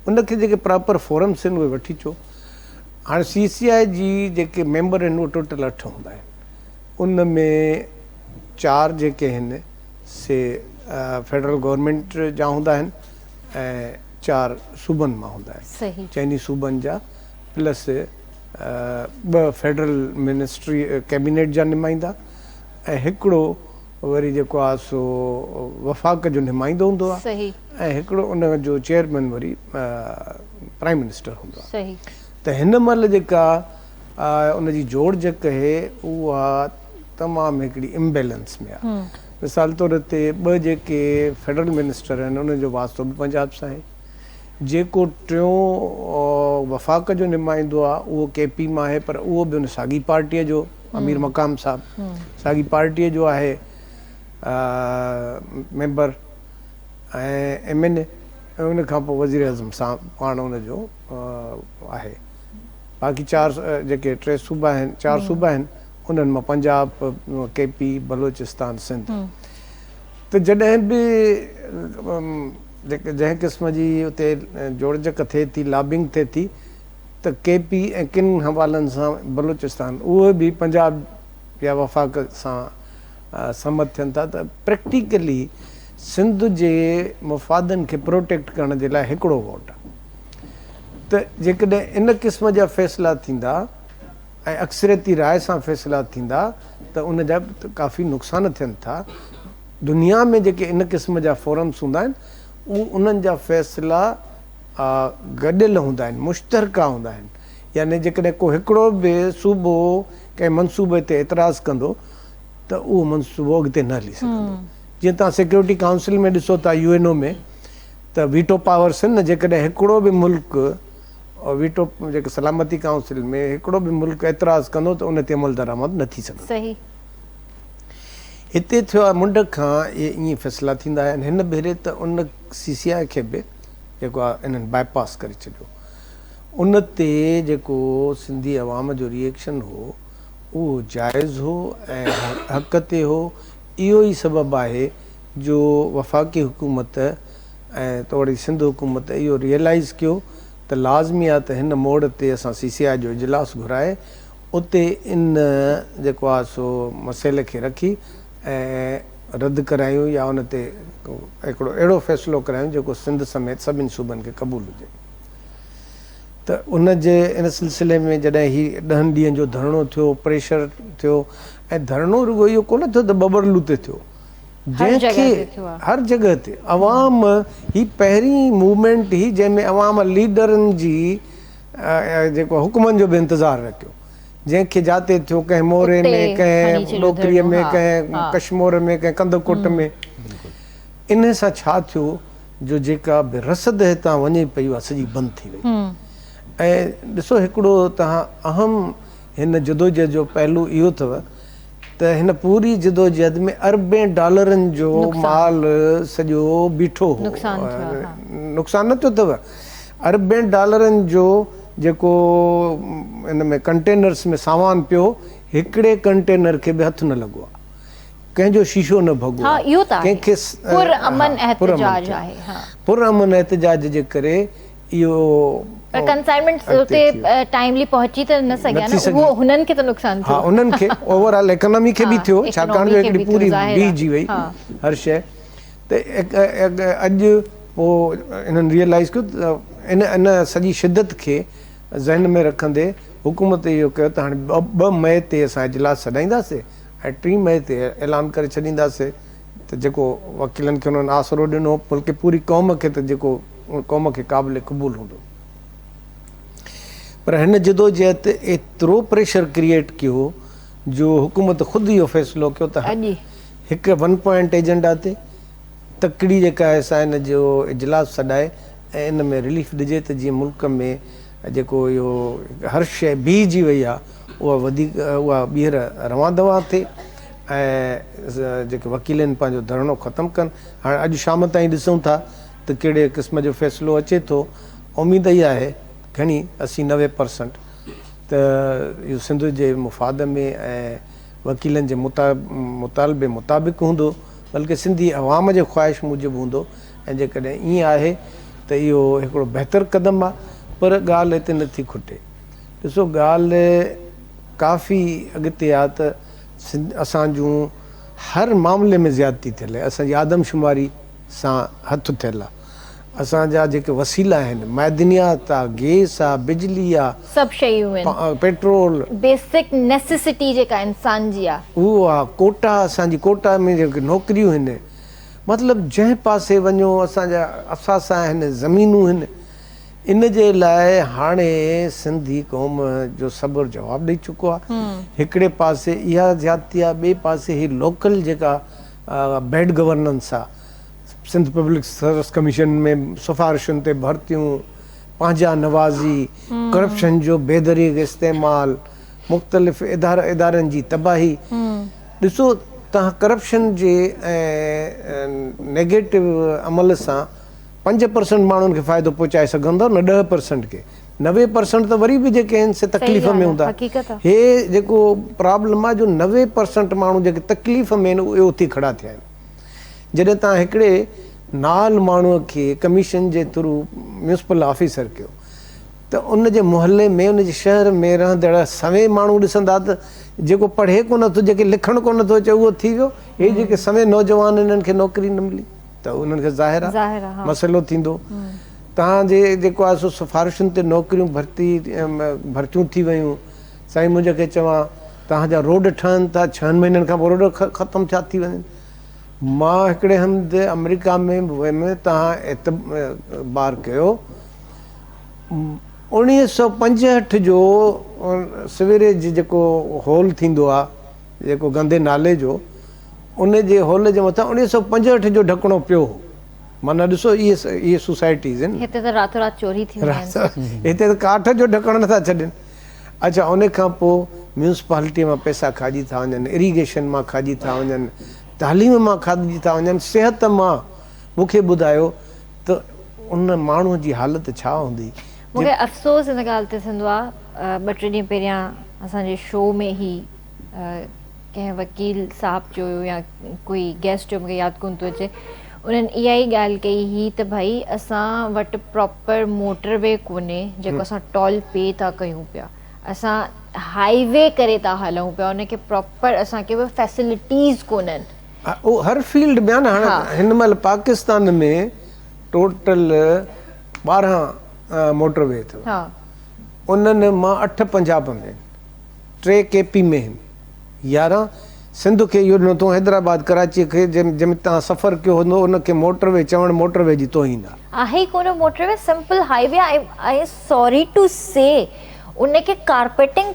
उनखे जेके प्रॉपर फोरम्स आहिनि उहे वठी अचो। हाणे CCI जी जेके मेंबर आहिनि उहे टोटल 8 हूंदा आहिनि। उन में 4 जेके आहिनि से फेडरल गवर्नमेंट जा हूंदा आहिनि ऐं 4 सूबनि मां हूंदा आहिनि। सही। चइनी सूबनि जा प्लस 2 फेडरल मिनिस्ट्री कैबिनेट जा नुमाइंदा ऐं हिकिड़ो वरी जेको आहे सो वफ़ाक़ जो नुमाइंदो हूंदो आहे। सही। ऐं हिकिड़ो उन जो चेयरमैन वरी प्राइम मिनिस्टर हूंदो आहे। सही। त हिन महिल जेका उनजी जोड़जक आहे उहा तमामु हिकिड़ी इम्बेलेंस में आहे। मिसाल तौर ते 2 जेके फेडरल मिनिस्टर आहिनि उनजो वास्तो बि पंजाब सां आहे। जेको 3 वफ़ाक़ जो नुमाइंदो आहे उहो KP मां आहे, पर उहो बि उन साॻी पार्टीअ जो, अमीर मक़ाम साहिबु साॻी पार्टीअ जो आहे मेंबर ऐं MNA, ऐं उन खां पोइ वज़ीर आज़म सां पाण उनजो आहे। बाक़ी 4 जेके 3 सूबा आहिनि, 4 सूबा आहिनि, उन्हनि मां पंजाब, KP, बलोचिस्तान, सिंध। त जॾहिं बि जंहिं क़िस्म जी उते जोड़जक थिए थी, लॉबिंग थिए थी, त KP ऐं किन हवालनि सां बलोचिस्तान उहे बि पंजाब या वफ़ाक़ सां सहमत थियनि था। त प्रैक्टिकली सिंध जे मुफ़ादनि खे प्रोटेक्ट करण जे लाइ हिकिड़ो वोट आहे। त जेकॾहिं इन क़िस्म जा फ़ैसिला थींदा ऐं अक्सरियती राय सां फ़ैसिला थींदा त उन जा काफ़ी नुक़सान थियनि था। दुनिया में जेके इन क़िस्म जा फोरम्स हूंदा आहिनि उन्हनि जा फ़ैसिला गॾियल हूंदा आहिनि, मुश्तरका हूंदा आहिनि। यानी जेकॾहिं को हिकिड़ो बि सूबो कंहिं मनसूबे ते एतिराज़ु कंदो त उहो मनसूबो अॻिते न हली सघंदो। जीअं तव्हां सिक्योरिटी काउंसिल में ॾिसो था UNO में त वीटो पावर्स आहिनि न, जेकॾहिं हिकिड़ो बि मुल्क वीटो जेके सलामती काउंसिल में हिकिड़ो बि मुल्क एतिराज़ु कंदो त उन ते अमल दरामद न थी सघंदो। सही। हिते थियो आहे मुंड खां इहे ईअं फ़ैसिला थींदा आहिनि। हिन भेरे त उन CCI खे बि जेको आहे इन्हनि बाईपास करे छॾियो। उन ते जेको सिंधी अवाम जो रिएक्शन हो उहो जाइज़ हो ऐं हक़ ते हो। इहो ई सबबु आहे जो वफ़ाक़ी हुकूमत ऐं तोड़ी सिंध हुकूमत इहो रियलाइज़ कयो त लाज़मी आहे त हिन मोड़ ते असां CCI जो इजलास घुराए उते इन जेको आहे सो मसइले खे रखी ऐं रद्द करायूं या उन ते हिकिड़ो अहिड़ो फ़ैसिलो करायूं जेको सिंध समेत सभिनी सूबनि खे क़बूलु हुजे। त उन जे इन सिलसिले में जॾहिं हीउ 10 ॾींहंनि जो धरणो थियो, प्रेशर थियो, ऐं धरणो रुॻो इहो कोन थियो त बबरलू ते थियो, जंहिंखे हर जॻह ते अवाम ही पहिरीं मूवमेंट ही जंहिंमें अवाम लीडरनि जी जेको हुकुमनि जो बि इंतज़ारु रखियो, जंहिंखे जाते थियो कंहिं मोरे में, कंहिं डोकरीअ में, कंहिं कश्मीर में, कंहिं कंदकोट में। इन सां छा थियो जो जेका बि रसद हितां वञे पई उहा सॼी बंदि थी वई। ऐं ॾिसो हिकिड़ो तव्हां अहम हिन जदोजहद जो पहलू इहो अथव त हिन पूरी जदोजहद में $अरबें जो माल सॼो बीठो हो। नुक़सान न थियो अथव, $अरबें जो जेको हिन में कंटेनर्स में सामान पियो, हिकिड़े कंटेनर खे बि हथु न लॻो आहे, कंहिंजो शीशो न भॻो आहे, कंहिंखे पुरअमन एहतिजाज जे करे इहो कंसाइनमेंट उते टाइमली पहुची त न सघिया न, उहो हुननि खे त नुक़सान थियो। हा, उन्हनि खे ओवरऑल इकोनॉमी खे बि थियो, छाकाणि जो हिकिड़ी पूरी बीहजी वई हर शइ। त अॼु पोइ इन्हनि रियलाइज़ कयो त इन सॼी शिदत खे ज़हन में रखंदे हुकूमत इहो कयो त हाणे 2 मई ते असां इजलास छॾाईंदासीं ऐं 3 मई ते ऐलान करे छॾींदासीं त जेको वकीलनि खे उन्हनि आसिरो ॾिनो बल्कि पूरी क़ौम खे त जेको क़ौम खे क़ाबिल क़बूल हूंदो। पर हिन जदोजहद एतिरो प्रेशर क्रिएट कयो जो हुकूमत ख़ुदि इहो फ़ैसिलो कयो त हिकु 1 पॉइंट एजेंडा ते तकड़ी जेका आहे सा हिन जो इजलास छॾाए ऐं इन में रिलीफ ॾिजे त जीअं मुल्क में जेको इहो हर शइ बीहजी वई आहे उहा वधीक उहा ॿीहर रवां दवा थिए ऐं जेके वकीलनि पंहिंजो धरणो ख़तमु कनि। हाणे अॼु शाम ताईं ॾिसूं था त कहिड़े क़िस्म जो फ़ैसिलो अचे थो। उमेद इहा आहे घणी 80-90% त इहो सिंध जे मुफ़ाद में ऐं वकीलनि जे मुतालबे मुताबिक़ हूंदो बल्कि सिंधी अवाम जे ख़्वाहिश मूजिबि हूंदो। ऐं जेकॾहिं ईअं आहे त इहो हिकिड़ो बहितर क़दम आहे पर ॻाल्हि हिते नथी खुटे। ॾिसो ॻाल्हि काफ़ी अॻिते आहे त असां जूं हर मामले में ज़्यादती थियल आहे। असांजी आदमशुमारी सां हथु थियल आहे। असांजा जेके वसीला आहिनि मैदनियात आहे गैस आहे बिजली आहे सभु शयूं आहिनि पेट्रोल बेसिक नेसेसिटी जेका इंसान जी आहे उहो आहे कोटा असांजी कोटा में जेके नौकिरियूं आहिनि मतिलबु जंहिं पासे वञो असांजा असासा आहिनि ज़मीनूं आहिनि। इन जे लाइ हाणे सिंधी क़ौम जो सब्र जवाबु ॾेई चुको आहे। हिकिड़े पासे इहा ज़्यादती आहे ॿिए पासे ही लोकल जेका बैड गवर्नेंस आहे सिंध पब्लिक सर्विस कमीशन में सिफारिशुनि ते भर्तियूं पंहिंजा नवाज़ी करप्शन जो बेदरीग इस्तेमालु मुख़्तलिफ़ इदारनि जी तबाही। ॾिसो तव्हां करप्शन जे ऐं नेगेटिव अमल सां 5% माण्हुनि खे फ़ाइदो पहुचाए सघंदो न 10% खे। 90% त वरी बि जेके आहिनि से तकलीफ़ में हूंदा। हे जेको प्रॉब्लम आहे जो 90% माण्हू जेके तकलीफ़ में आहिनि उहे उथी खड़ा थिया आहिनि। जॾहिं तव्हां हिकिड़े नाल माण्हूअ खे कमीशन जे थ्रू म्यूनिसिपल ऑफिसर कयो त उन जे मोहल्ले में उन जे शहर में रहंदड़ सवे माण्हू ॾिसंदा त जेको पढ़े कोन थो जेके लिखणु कोन थो अचे उहो थी वियो। हे जेके सवे नौजवान इन्हनि खे नौकिरी न मिली त उन्हनि खे ज़ाहिर आहे मसइलो थींदो। तव्हांजे जेको आहे सो सिफारिशुनि ते नौकिरियूं भर्तियूं थी वियूं। साईं मुंहिंजे चवां तव्हांजा रोड ठहनि था 6 महीननि खां पोइ रोड ख़तमु थिया थी वञनि। मां हिकिड़े हंधि अमेरिका में वियुमि तव्हां एतबार कयो 1965 जो सिवेरेज जेको होल थींदो आहे जेको गंदे नाले जो उन जे होल जे मथां 1965 जो ढकणो पियो हो। माना ॾिसो इहे सोसाइटीज़ आहिनि हिते त रातो राति चोरी थी हिते त काठ जो ढकणु नथा छॾनि। अच्छा उन खां पोइ म्यूनिसिपालिटी मां पैसा खाइजी था वञनि इरीगेशन मां खाइजी था वञनि तालीम मां खाइजी था वञनि सिहत मां। मूंखे ॿुधायो त उन माण्हूअ जी हालति छा हूंदी। मूंखे अफ़सोस हिन ॻाल्हि ते थींदो आहे 2-3 ॾींहं पहिरियां असांजे शो में ई कंहिं वकील साहब जो या कोई गेस्ट जो मूंखे यादि कोन थो अचे उन्हनि इहा ई ॻाल्हि कई हुई त भई असां वटि प्रॉपर मोटरवे कोन्हे जेको असां टोल पे था कयूं पिया। असां हाईवे करे था हलूं पिया उनखे प्रॉपर असांखे उहे फैसिलिटीज़ कोन्हनि। हर फील्ड में आहे न। हाणे हिन महिल पाकिस्तान में टोटल 12 मोटरवे अथव। उन्हनि मां 8 पंजाब में आहिनि 3 केपी में आहिनि 11 सिंध खे इहो ॾिनो अथऊं हैदराबाद कराची खे जंहिंमें तव्हां सफ़र कयो हूंदो उनखे मोटरवे चवणु मोटरवे जी तोहीन आहे ई कोन। मोटरवे सिंपल हाईवे आहे। सॉरी टू से उनखे कारपेटिंग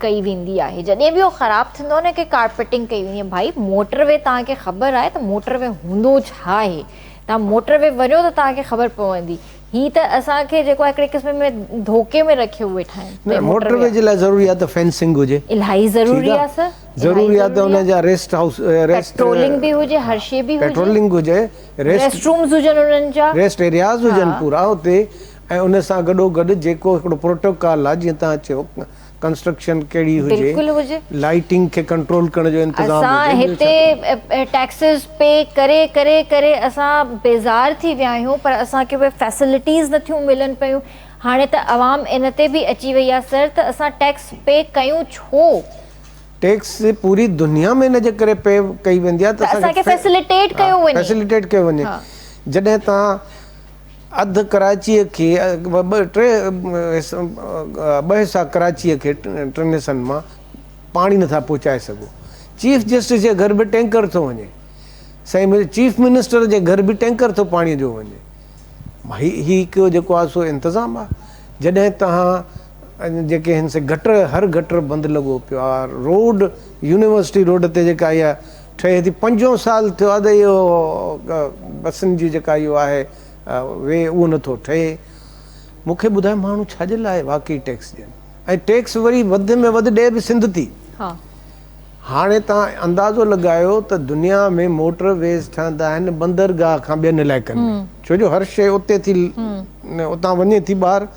कई वेंदी आहे। जॾहिं बि उहो ख़राबु थींदो उनखे कारपेटिंग कई वेंदी आहे। भाई मोटरवे तव्हांखे ख़बर आहे त मोटरवे हूंदो छा आहे। तव्हां मोटरवे वञो त तव्हांखे ख़बर पवंदी। ही त असांखे जेको हिकिड़े क़िस्म में धोखे में रखियो वेठा आहिनि। मोटरवे जे लाइ ज़रूरी आहे त फेंसिंग हुजे इलाही ज़रूरी आहे सर। ज़रूरी आहे त हुनजा रेस्ट हाउस पेट्रोलिंग बि हुजे हर शइ बि हुजे पेट्रोलिंग हुजे रेस्ट रूम्स हुजनि उन्हनि जा रेस्ट एरियाज़ हुजनि पूरा हुते। ऐं उन सां गॾोगॾु जेको हिकिड़ो प्रोटोकॉल आहे जीअं तव्हां चयो कंस्ट्रक्शन कहिड़ी हुजे लाइटिंग खे कंट्रोल करण जो इंतज़ाम असां हिते टैक्सिस पे करे करे करे असां बेज़ार थी विया आहियूं पर असांखे उहे फैसिलिटीज़ नथियूं मिलनि पियूं। हाणे त अवाम इन ते बि अची वई आहे सर त असां टैक्स पे कयूं छो। टैक्स पूरी दुनिया में इन जे करे पे कई वेंदी आहे त असांखे फैसिलिटेट कयो वञे जॾहिं तव्हां अधु कराचीअ खे ॿ हिसा कराचीअ खे टिनि हिसनि मां पाणी नथा पहुचाए सघो। चीफ जस्टिस जे घर बि टैंकर थो वञे, साईं मुंहिंजे चीफ मिनिस्टर जे घर बि टैंकर थो पाणीअ जो वञे। ही हिकु जेको आहे सो इंतिज़ामु आहे। जॾहिं तव्हां जेके हिन से गटर, हर गटर बंदि लॻो पियो आहे। रोड यूनिवर्सिटी रोड ते जेका इहा ठहे थी, 5 साल थियो आहे त इहो बसियुनि जी जेका इहो आहे वे उहो नथो ठहे। मूंखे ॿुधाए माण्हू छाजे लाइ वाक़ई टैक्स ॾियनि, ऐं टैक्स वरी वधि में वधि ॾे बि सिंध थी। हाणे तव्हां अंदाज़ो लॻायो त दुनिया में मोटरवेज़ ठहंदा आहिनि बंदरगाह खां ॿियनि इलाइक़नि में, छो जो हर शइ उते थी, उतां वञे थी ॿाहिरि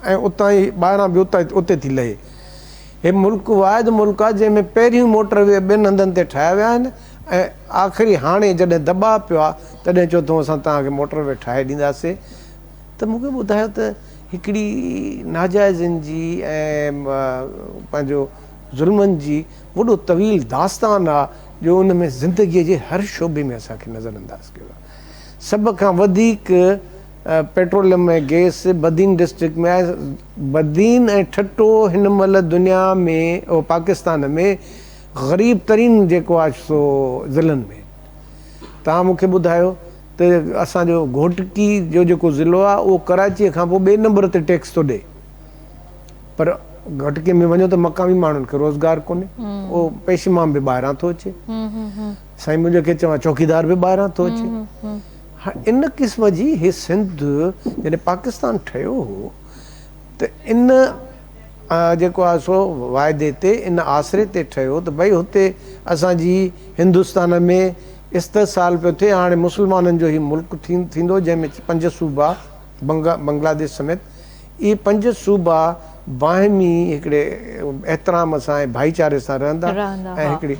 ऐं उतां ई ॿाहिरां बि उते थी लहे। हे मुल्क वाहिद मुल्क आहे जंहिंमें पहिरियों मोटरवे 2 हंधनि ते ठाहिया विया आहिनि, ऐं आख़िरी हाणे जॾहिं दॿाउ पियो आहे तॾहिं चओ अथऊं असां तव्हांखे मोटरवे ठाहे ॾींदासीं। त मूंखे ॿुधायो त हिकिड़ी नाजाइज़नि जी ऐं पंहिंजो ज़ुल्मनि जी वॾो तवील दास्तान आहे जो उन में ज़िंदगीअ जे हर शोबे में असांखे नज़रअंदाज़ कयो आहे। सभ खां वधीक पेट्रोलियम ऐं गैस बदीन डिस्ट्रिक्ट में आहे। बदीन ऐं ठट्टो हिन महिल दुनिया में पाकिस्तान में ग़रीब तरीन जेको आहे सो ज़िलनि में। तव्हां मूंखे ॿुधायो त असांजो घोटकी जो जेको ज़िलो आहे उहो कराचीअ खां पोइ 2 नंबर ते टैक्स थो ॾे, पर घोटकीअ में वञो त मक़ामी माण्हुनि खे रोज़गार कोन्हे, उहो पेशमाम बि ॿाहिरां थो अचे, साईं मुंहिंजे खे चवां चौकीदार बि ॿाहिरां थो अचे। हा, इन क़िस्म जी हे सिंध जॾहिं पाकिस्तान ठहियो हो त इन जेको आहे सो वाइदे ते, इन आसिरे ते ठहियो त भई हुते असांजी हिंदुस्तान में इस्तेसाल पियो थिए। हाणे मुस्लमाननि जो ई मुल्क थींदो जंहिंमें 5 सूबा बांग्लादेश समेत, इहे 5 सूबा बाहिमी हिकिड़े एतिराम सां ऐं भाईचारे सां रहंदा। ऐं हिकिड़ी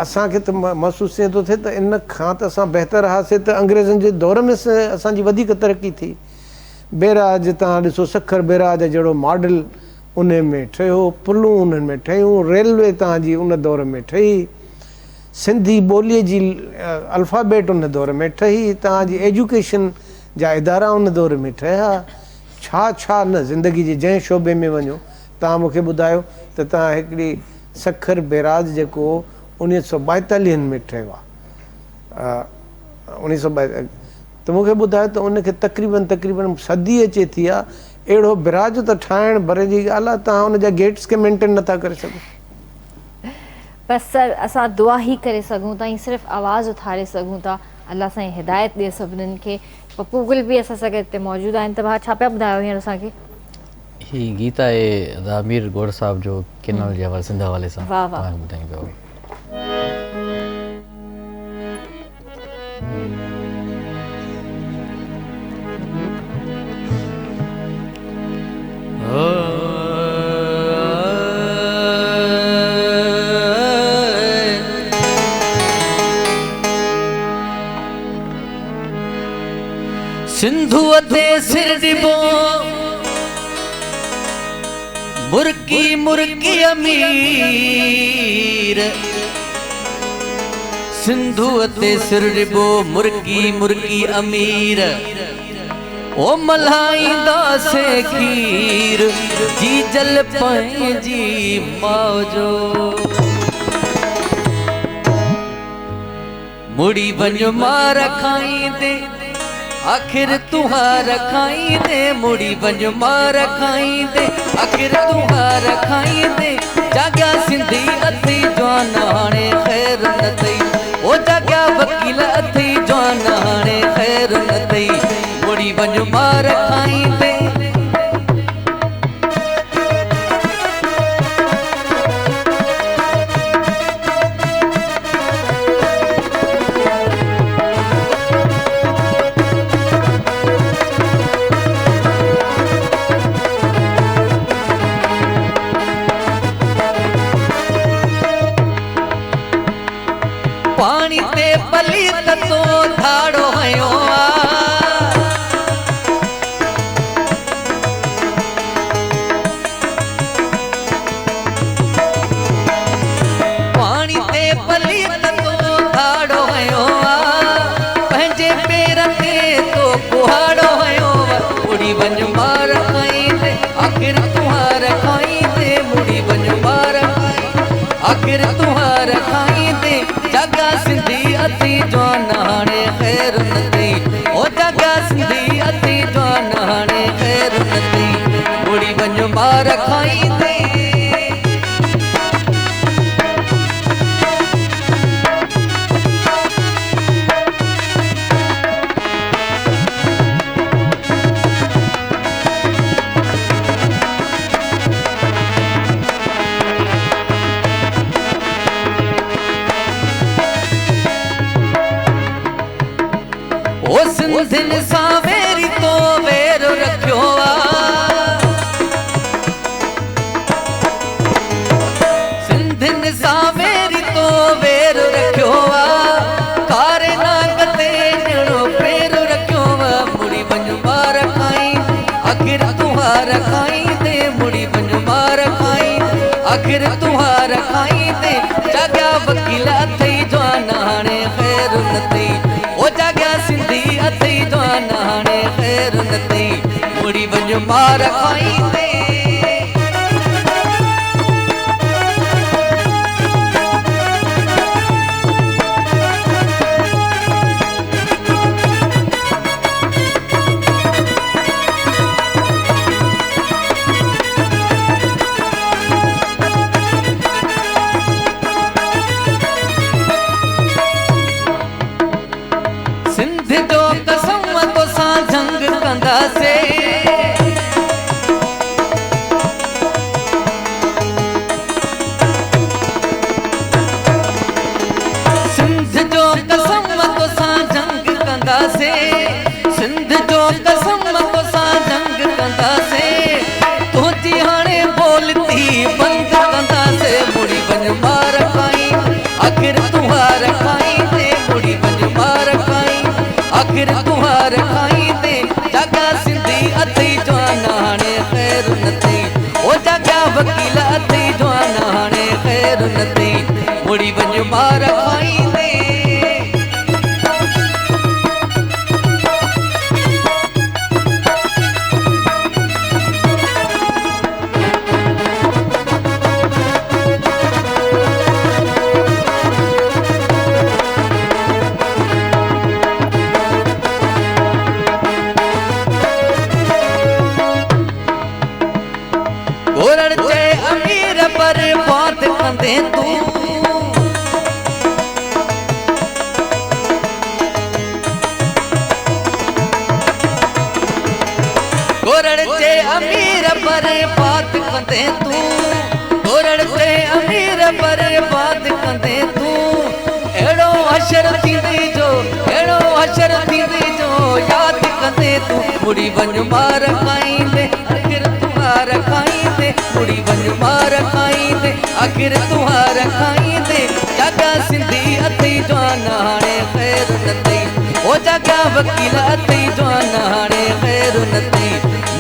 असांखे त महसूसु थिए थो थिए त इन खां त असां बहितर हुआसीं त अंग्रेज़नि जे दौर में असांजी वधीक तरक़ी थी। बैराज तव्हां ॾिसो, सखर बैराज जहिड़ो मॉडल उन में ठहियो, पुलूं उन्हनि में ठहियूं, रेलवे तव्हांजी उन दौर में ठही, सिंधी ॿोलीअ जी अल्फ़ाबेट उन दौर में ठही, तव्हांजी एजुकेशन जा इदारा उन दौर में ठहिया। छा न ज़िंदगी जे जंहिं शोबे में वञो। तव्हां मूंखे ॿुधायो त तव्हां हिकिड़ी सखर बैराज जेको 1942 में ठहियो आहे, 1942, त मूंखे ॿुधायो त उनखे तक़रीबन सदी अचे थी आहे। अहिड़ो बैराज त ठाहिणु भरे जी ॻाल्हि आहे, तव्हां उनजा गेट्स खे मेंटेन नथा करे सघो। बसि सर, असां दुआ ई करे सघूं था, सिर्फ़ु आवाज़ उथारे सघूं था। अलाह साईं हिदायत ॾिए सभिनीनि खे। पप्पू गुल बि असां सां गॾु हिते मौजूदु आहिनि। त भाउ छा पिया ॿुधायो हींअर असांखे? ही गीत आहे आमिर गौर साहब जो किनल जे हवाले, सिंध हवाले सां ॿुधाईं पियो। सिंधुअ ते सिर ॾिबो मुर्की मुर्की अमीर, सिंधुअ ते सिर ॾिबो मुर्की मुर्की अमीर, ओ मल्हाईंदासे खीर जी जल पंहिंजी मौजो, मुड़ी वञ मार खाईंदे आखिर तुहार खाईंदे, मुड़ी वञ मार खाईंदे आखिर तुहार खाईंदे, जाॻिया सिंधी अथई जवान हाणे ख़ैर न अथई, ओ जाॻिया वकील अथई जवान हाणे ख़ैर न अथई, मुड़ी वञ मार खाईंदे। सिंधियुनि सां वेरी तो वेर रखियो सिंधियुनि सां वेरी तो वेर रखियो कारे नाग ते ॼणो पेर रखियो मुड़ी वञ मार खाई आख़िर तुहार खाईंदे मुड़ी वञ मार खाई आख़िर तुहार खाईंदे जाॻिया वकील अथई जवान हाणे ख़ैर न अथई ओ जाॻिया सिंधी अथई जवान हाणे ख़ैर न अथई मुड़ी वञ मार खाईंदे सिंध जो कसम तोसां जंग कंदासे सिंध जो कसम तोसां जंग कंदासे सिंध जो कसम तोसां जंग कंदासे तुंहिंजी हाणे बोलती बंदि कंदासे मुड़ी वञ मार खाई आख़िर तुहार खाईंदे मुड़ी वञ मार खाई आख़िर तुहार खाईंदे जाॻा सिंधी अथई जवान हाणे ख़ैर न अथई ओ जाॻा वकील अथई जवान हाणे ख़ैर न अथई मुड़ी वञ मार खाईंदे गोरड़ चे अमीर पर बात कंदे तू गोरड़ चे अमीर पर बात कंदे तू गोरड़ चे अमीर पर बात कंदे तू एड़ो अशर थींदी जो एड़ो अशर थींदी जो याद कंदे तू मुड़ी वञ मार खाईंदे आख़िर तुहार खाईंदे मुड़ी वञ मार खाईंदे आख़िर तुहार खाईंदे जाॻा सिंधी अथई जवान हाणे ख़ैर न अथई ओ जाॻा वकील अथई जवान हाणे ख़ैर न अथई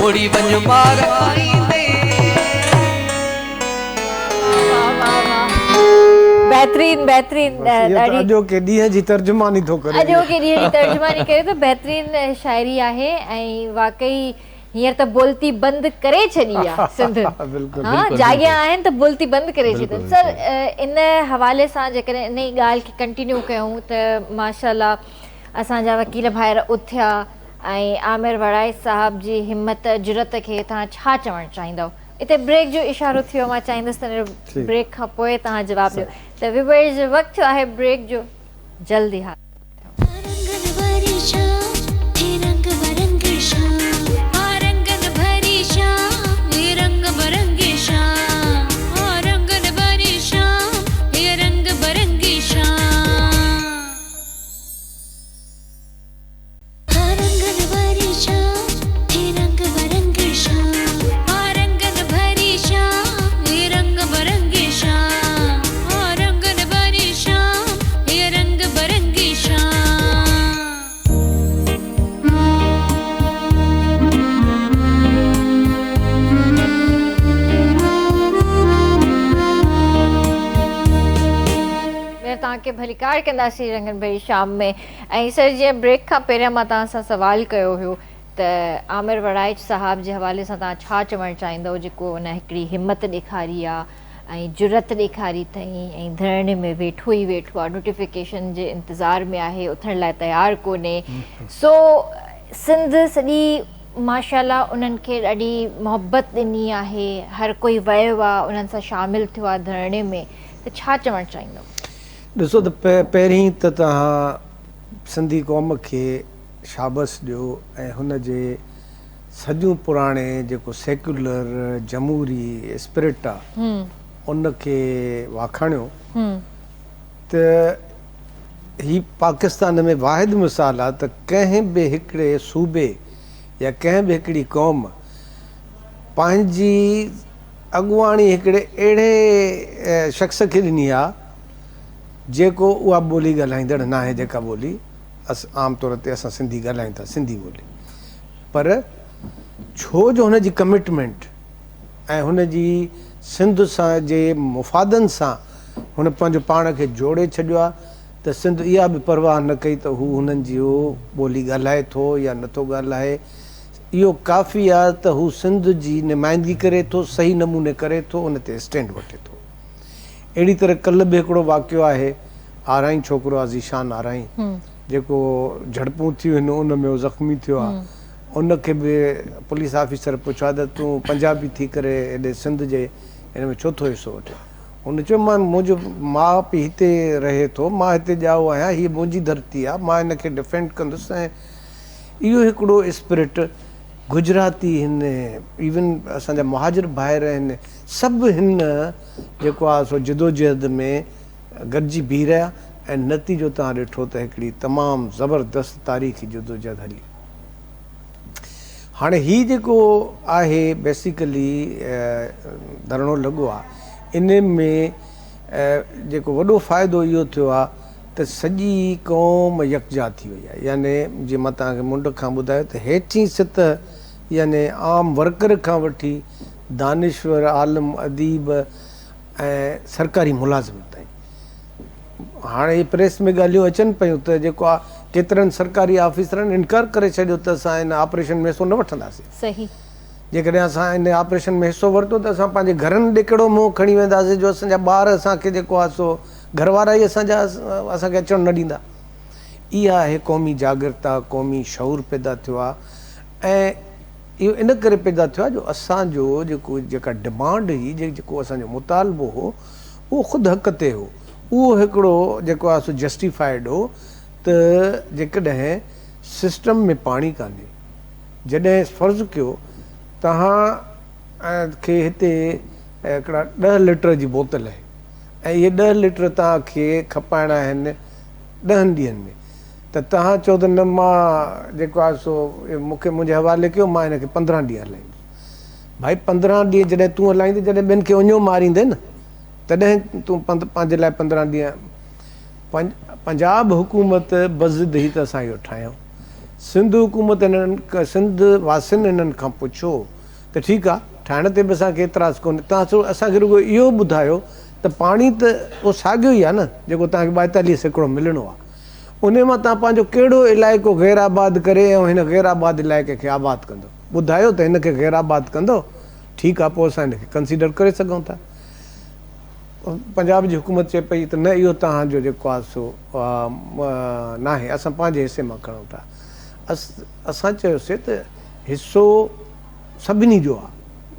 मुड़ी वञ मार खाईंदे बहितरीन बहितरीन ॾाढी अॼो के ॾींहं जी तर्जुमानी थो करे अॼो के ॾींहं जी तर्जुमानी करे त बहितरीन शाइरी आहे ऐं वाकई हींअर त बोलती बंदि करे छॾी आहे सिंध बिल्कुलु हा जाॻिया आहिनि त बोलती बंदि करे छॾी सर इन हवाले सां जेकॾहिं इन ई ॻाल्हि खे कंटिन्यू कयूं त माशाल्लाह असांजा वकील भाइर उथिया ऐं आमिर वड़ाई साहब जी हिमत जुरत खे तव्हां छा चवणु चाहींदव इते ब्रेक जो इशारो थियो मां चाहींदसि त ब्रेक खां पोइ तव्हां जवाबु ॾियो त विवर्स वक़्तु थियो आहे ब्रेक जो जल्दी हा तव्हांखे भलीकार कंदासीं रंगन भरी शाम में ऐं सर जीअं ब्रेक खां पहिरियां मां तव्हां सां सुवालु कयो हुयो त आमिर वड़ाइच साहब जे हवाले सां तव्हां छा चवणु चाहींदव जेको उन हिकिड़ी हिमत ॾेखारी आहे ऐं जुरत ॾेखारी अथई ऐं धरणे में वेठो ई वेठो आहे नोटिफिकेशन जे इंतज़ार में आहे उथण लाइ तयारु कोन्हे सो सिंध सॼी माशाल्लाह उन्हनि खे ॾाढी मोहबत ॾिनी आहे हर कोई वियो आहे उन्हनि सां शामिलु थियो आहे धरणे में त छा चवणु चाहींदव ॾिसो त पहिरीं त तव्हां सिंधी क़ौम खे शाबस ॾियो ऐं हुन जे सॼो पुराणे जेको सेक्युलर जमहूरी स्पिरिट आहे उन खे वाखाणियो त ही पाकिस्तान में वाहिद मिसाल आहे त कंहिं बि हिकिड़े सूबे या कंहिं बि हिकिड़ी क़ौम पंहिंजी अॻुवाणी हिकिड़े अहिड़े शख़्स खे ॾिनी आहे जेको उहा ॿोली ॻाल्हाईंदड़ न आहे, जेका ॿोली आम तौर ते असां सिंधी ॻाल्हायूं था, सिंधी ॿोली। पर छो जो हुनजी कमिटमेंट ऐं हुनजी सिंध सां जे मुफ़ादनि सां हुन पंहिंजो पाण खे जोड़े छॾियो आहे त सिंध इहा बि परवाह न कई त हू हुननि जी ॿोली ॻाल्हाए थो या नथो ॻाल्हाए। इहो काफ़ी आहे त हू सिंध जी नुमाइंदगी करे थो, सही नमूने करे थो, उन ते स्टैंड वठे थो। अहिड़ी तरह कल्ह बि हिकिड़ो वाक़ियो आहे, आराई छोकिरो आहे ज़ीशान आराई, जेको झड़पूं थियूं आहिनि उन में उहो ज़ख़्मी थियो आहे। उनखे बि पुलिस ऑफिसर पुछियो आहे त तूं पंजाबी थी करे हेॾे सिंध जे हिन में छो थो हिसो वठे? हुन चयो मां मुंहिंजो माउ पीउ हिते रहे थो, मां हिते ॼाओ आहियां, हीअ मुंहिंजी धरती आहे, मां हिनखे डिफेंड कंदुसि। ऐं इहो हिकिड़ो स्पिरिट गुजराती हिन, इवन असांजा मुहाजिर भाइर आहिनि, सभु हिन जेको आहे सो जिदोजहद में गॾिजी बीह रहिया ऐं नतीजो तव्हां ॾिठो त हिकिड़ी तमामु ज़बरदस्त तारीख़ी जिदोजहद हली। हाणे हीउ जेको आहे बेसिकली धरणो लॻो आहे, इन में जेको वॾो फ़ाइदो इहो थियो आहे त सॼी क़ौम यकजा थी वई आहे। याने जीअं मां तव्हांखे मुंड खां ॿुधायो त हेठीं सतह याने आम वर्कर खां वठी दानिश्वर, आलम, अदीब ऐं सरकारी मुलाज़िम ताईं। हाणे इहे प्रेस में ॻाल्हियूं अचनि पियूं त जेको आहे केतिरनि सरकारी ऑफिसरनि इनकार करे छॾियो त असां हिन ऑपरेशन में हिसो न वठंदासीं। सही। जेकॾहिं असां हिन ऑपरेशन में हिसो वरितो त असां पंहिंजे घरनि ॾे कहिड़ो मुंहुं खणी वेंदासीं जो असांजा ॿार असांखे जेको आहे सो घरवारा ई असांखे अचणु न ॾींदा। इहा आहे क़ौमी जागृता, क़ौमी शऊर पैदा थियो आहे। ऐं इहो इन करे पैदा थियो आहे जो असांजो जेका डिमांड हुई, जेको असांजो मुतालबो हो, उहो ख़ुदि हक़ ते हो। उहो हिकिड़ो जेको आहे सो जस्टिफाइड हो त जेकॾहिं सिस्टम में पाणी कान्हे, जॾहिं फ़र्ज़ु कयो तव्हां खे हिते हिकिड़ा 10 लीटर जी बोतल आहे ऐं इहे 10 लीटर तव्हांखे खपाइणा आहिनि 10 ॾींहंनि में, त तव्हां चओ त न मां जेको आहे सो मूंखे मुंहिंजे हवाले कयो, मां हिनखे 15 ॾींहं हलाईंदुसि। भाई 15 ॾींहं जॾहिं तूं हलाईंदे, जॾहिं ॿियनि खे उञो मारींदे न, तॾहिं तूं पंहिंजे लाइ 15 ॾींहं। पंजाब हुकूमत बज़िद ही त असां इहो ठाहियूं। सिंध हुकूमत हिननि सिंध वासियुनि हिननि खां पुछो त ठीकु आहे, ठाहिण ते बि असांखे एतिराज़ु कोन्हे, तव्हां असांखे रुॻो इहो ॿुधायो त पाणी त उहो साॻियो ई आहे न जेको तव्हांखे 42 सैकड़ो मिलणो आहे। उन मां तव्हां पंहिंजो कहिड़ो इलाइक़ो गैर आबाद करे ऐं हिन गैर आबाद इलाइक़े खे आबाद कंदो? ॿुधायो त हिनखे गैर आबाद कंदो, ठीकु आहे, पोइ असां हिनखे कंसीडर करे सघूं था। पंजाब जी हुकूमत चए पई त न, इहो तव्हांजो जेको आहे सो न आहे, असां पंहिंजे हिसे मां खणूं था। असां चयोसीं त हिसो सभिनी जो आहे।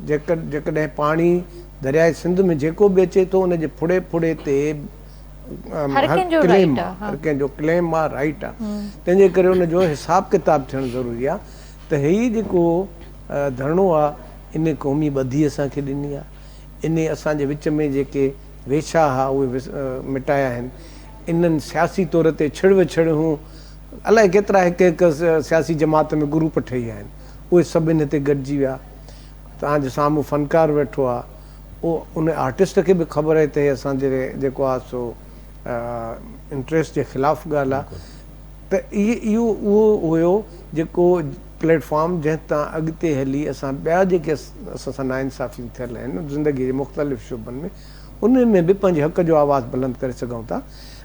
जेकॾहिं पाणी दरियाए सिंध में जेको बि अचे थो उनजे फुड़े फुड़े ते हर कंहिंजो क्लेम आहे, राइट आहे। तंहिंजे करे उनजो हिसाब किताब थियणु ज़रूरी आहे। त हीउ जेको धरणो आहे, इन क़ौमी ॿधी असांखे ॾिनी आहे। इन असांजे विच में जेके वेछा हुआ उहे मिटाया आहिनि। इन्हनि सियासी तौर ते छिड़ विछड़ हूं अलाए केतिरा हिकु सियासी जमात में ग्रुप ठही आहिनि, उहे सभु इन ते गॾिजी विया। तव्हांजे साम्हूं फ़नकार वेठो आहे, उहो उन आर्टिस्ट खे बि ख़बर आहे त हे असांजे जेको आहे सो इंट्रस्ट जे ख़िलाफ़ु ॻाल्हि आहे। त इहो उहो हुयो जेको प्लेटफॉर्म जंहिं तां अॻिते हली असां ॿिया जेके असां सां नाइंसाफ़ियूं थियल आहिनि ज़िंदगीअ जे मुख़्तलिफ़ शुबनि में, उन में बि पंहिंजे हक़ जो आवाज़ु बुलंद करे सघूं था।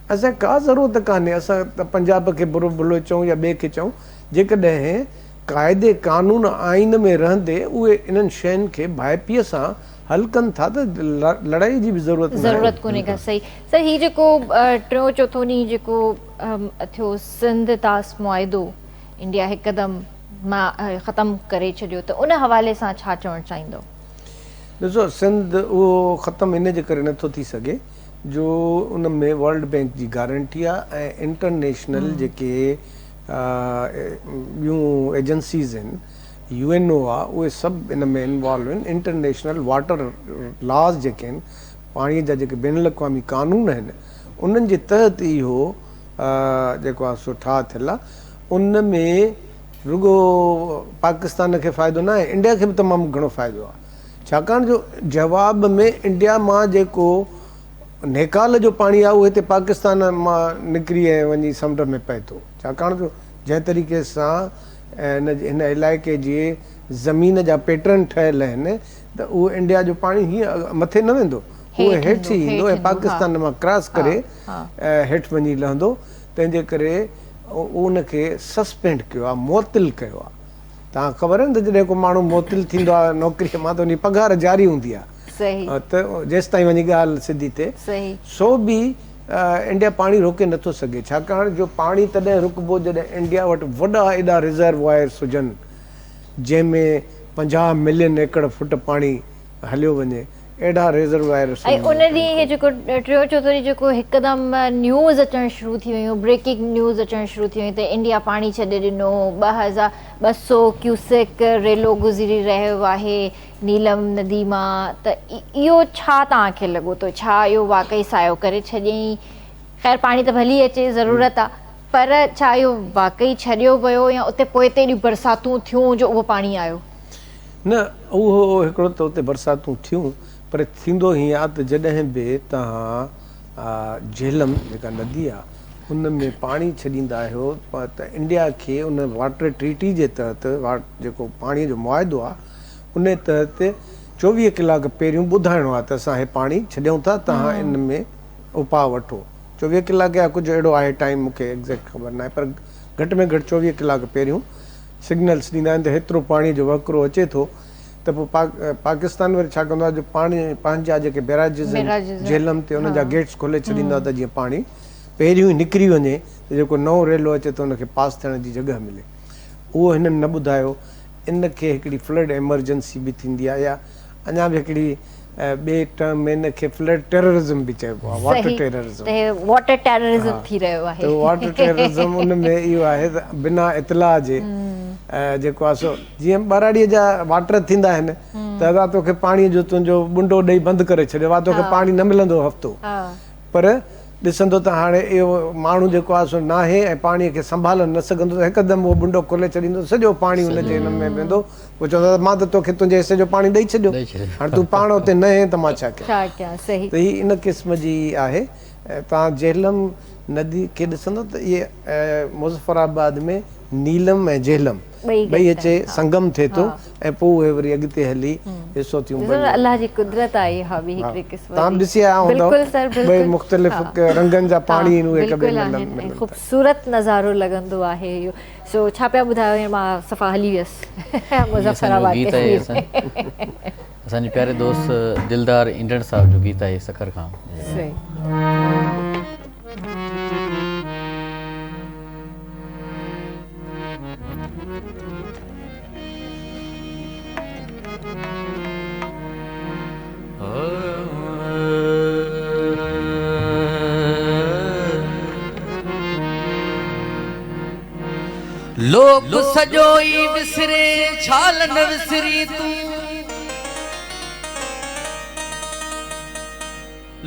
असांखे का ज़रूरत कान्हे असां त पंजाब खे बुरो भलो चऊं या ॿिए खे चऊं, जेकॾहिं क़ाइदे क़ानून आइन में रहंदे उहे इन्हनि शयुनि खे भाइपीअ सां हल कनि था त लड़ाई जी बि ज़रूरत कोन्हे का। सही सर, हीउ जेको टियों चौथों ॾींहुं जेको थियो सिंध तास मुआइदो इंडिया हिकदमि ख़तमु करे छॾियो, त उन हवाले सां छा चवणु चाहींदो? ॾिसो, सिंध उहो ख़तमु इन जे करे नथो थी सघे जो उन में वर्ल्ड बैंक जी गारंटी आहे ऐं इंटरनेशनल जेके ॿियूं एजेंसीज़ आहिनि, UN आहे, उहे सभु इन में इन्वॉल्व आहिनि। इंटरनेशनल वाटर लॉज जेके आहिनि, पाणीअ जा जेके बैन अल-अक़वामी क़ानून आहिनि, उन्हनि जे तहत इहो जेको आहे सो ठाह थियल आहे, उन में रुगो पाकिस्तान खे फ़ाइदो न आहे, इंडिया खे बि तमामु घणो फ़ाइदो आहे। छाकाणि जो जवाब में इंडिया मां जेको नेकाल जो पाणी आहे उहो हिते पाकिस्तान मां निकिरी ऐं वञी समुंड में पए थो। छाकाणि जो जंहिं तरीक़े सां हिन इलाइक़े जी ज़मीन जा पैटर्न ठहियल आहिनि त उहो इंडिया जो पाणी हीअं मथे न वेंदो, उहो हेठि ई ईंदो ऐं पाकिस्तान मां क्रॉस करे हेठि वञी लहंदो। तंहिंजे करे उनखे सस्पेंड कयो आहे, मुअतिल कयो आहे। तव्हां ख़बर आहे न त जॾहिं को माण्हू मुअतिल थींदो आहे नौकिरीअ मां त उनजी पघार जारी हूंदी आहे, त जेसि ताईं वञी ॻाल्हि सिधी थिए। सो बि इंडिया पाणी रोके नथो सघे, छाकाणि जो पाणी तॾहिं रुकबो जॾहिं इंडिया वटि वॾा एॾा रिज़र्वायर्स हुजनि जंहिंमें 50 मिलियन एकड़ फुट पाणी हलियो वञे, अहिड़ा रिज़र्वायर्स। ऐं उन ॾींहुं इहे जेको टियों चौथो ॾींहुं जेको हिकदमि न्यूज़ अचणु शुरू थी वियूं, ब्रेकिंग न्यूज़ अचणु शुरू थी वियूं त इंडिया पाणी छॾे ॾिनो, 2200 क्यूसेक रेलो गुज़री रहियो आहे नीलम नदी मां। त इहो छा तव्हांखे लॻो थो, छा इहो वाक़ई सायो करे छॾियईं? ख़ैर पाणी त भली अचे, ज़रूरत आहे, पर छा इहो वाक़ई छॾियो वियो या उते पोइ ते एॾियूं बरसातूं थियूं जो उहो पाणी आयो? न, उहो हिकिड़ो त उते बरसातूं थियूं, पर थींदो हीअं आहे त जॾहिं बि तव्हां झेलम जेका नदी आहे उन में पाणी छॾींदा आहियो त इंडिया खे उन वाटर ट्रीटी जे तहत जेको पाणीअ जो मुआइदो आहे उन तहत 24 कलाक पहिरियों ॿुधाइणो आहे त असां हे पाणी छॾियूं था, तव्हां इन में उपाउ वठो। 24 कलाक या कुझु अहिड़ो आहे टाइम, मूंखे एग्ज़ैक्ट ख़बर न आहे, पर घटि में घटि 24 कलाक पहिरियों सिग्नल्स ॾींदा आहिनि त हेतिरो पाणी जो वकिरो अचे थो। त पोइ पाकिस्तान वरी छा कंदो आहे, जो पाणी पंहिंजा जेके बैराजिस आहिनि झेलम ते उन जा गेट्स खोले छॾींदो आहे त जीअं पाणी पहिरियों ई निकिरी वञे त जेको नओं रेलो अचे त उनखे पास थियण जी जॻह मिले। उहो हिननि न ॿुधायो। इनखे हिकिड़ी फ्लड एमरजेंसी बि थींदी आहे, या अञा बि हिकिड़ी ॿिए टर्म में इनखे फ्लड टेररिज़म बि चइबो आहे, वाटर टेररिज़म। वाटर टेररिज़म थी रहियो आहे। त वाटर टेररिज़म उन में इहो आहे त बिना इतलाह जे जेको आहे सो जीअं ॿाराड़ीअ जा वाटर थींदा आहिनि त अदा तोखे पाणीअ जो तुंहिंजो बुंडो ॾेई बंदि करे छॾियो आहे, तोखे पाणी न मिलंदो हफ़्तो, पर ॾिसंदो त हाणे इहो माण्हू जेको आहे सो नाहे ऐं पाणीअ खे संभाले न सघंदो त हिकदमि उहो बुंडो खोले छॾींदो, सॼो पाणी हुनजे हिन में वेंदो। पोइ चवंदो मां त तोखे तुंहिंजे हिसे जो पाणी ॾेई छॾियो, हाणे तूं पाण उते न आहे त मां छा कयां। त हीअ इन क़िस्म जी आहे। तव्हां झेलम नदी खे ॾिसंदो त इहे मुज़फ़राबाद में नीलम ऐं झेलम ॿई अचे संगम थिए थो ऐं पोइ उहे वरी अॻिते हली हिसो थियूं। अल्लाह जी कुदरत आहे इहा बि हिकिड़ी क़िस्म। तव्हां बि ॾिसी आया हूंदव ॿई मुख़्तलिफ़ रंगनि जा पाणी आहिनि, उहे कबे मिलनि। ख़ूबसूरत नज़ारो लॻंदो आहे इहो। सो छा पिया ॿुधायो, मां सफ़ा हली वियसि मुज़फ़राबाद। असांजे प्यारे दोस्त दिलदार इंडण साहब जो गीत आहे सखर खां। लोक सॼो ई विसरे छाल न विसरी तूं,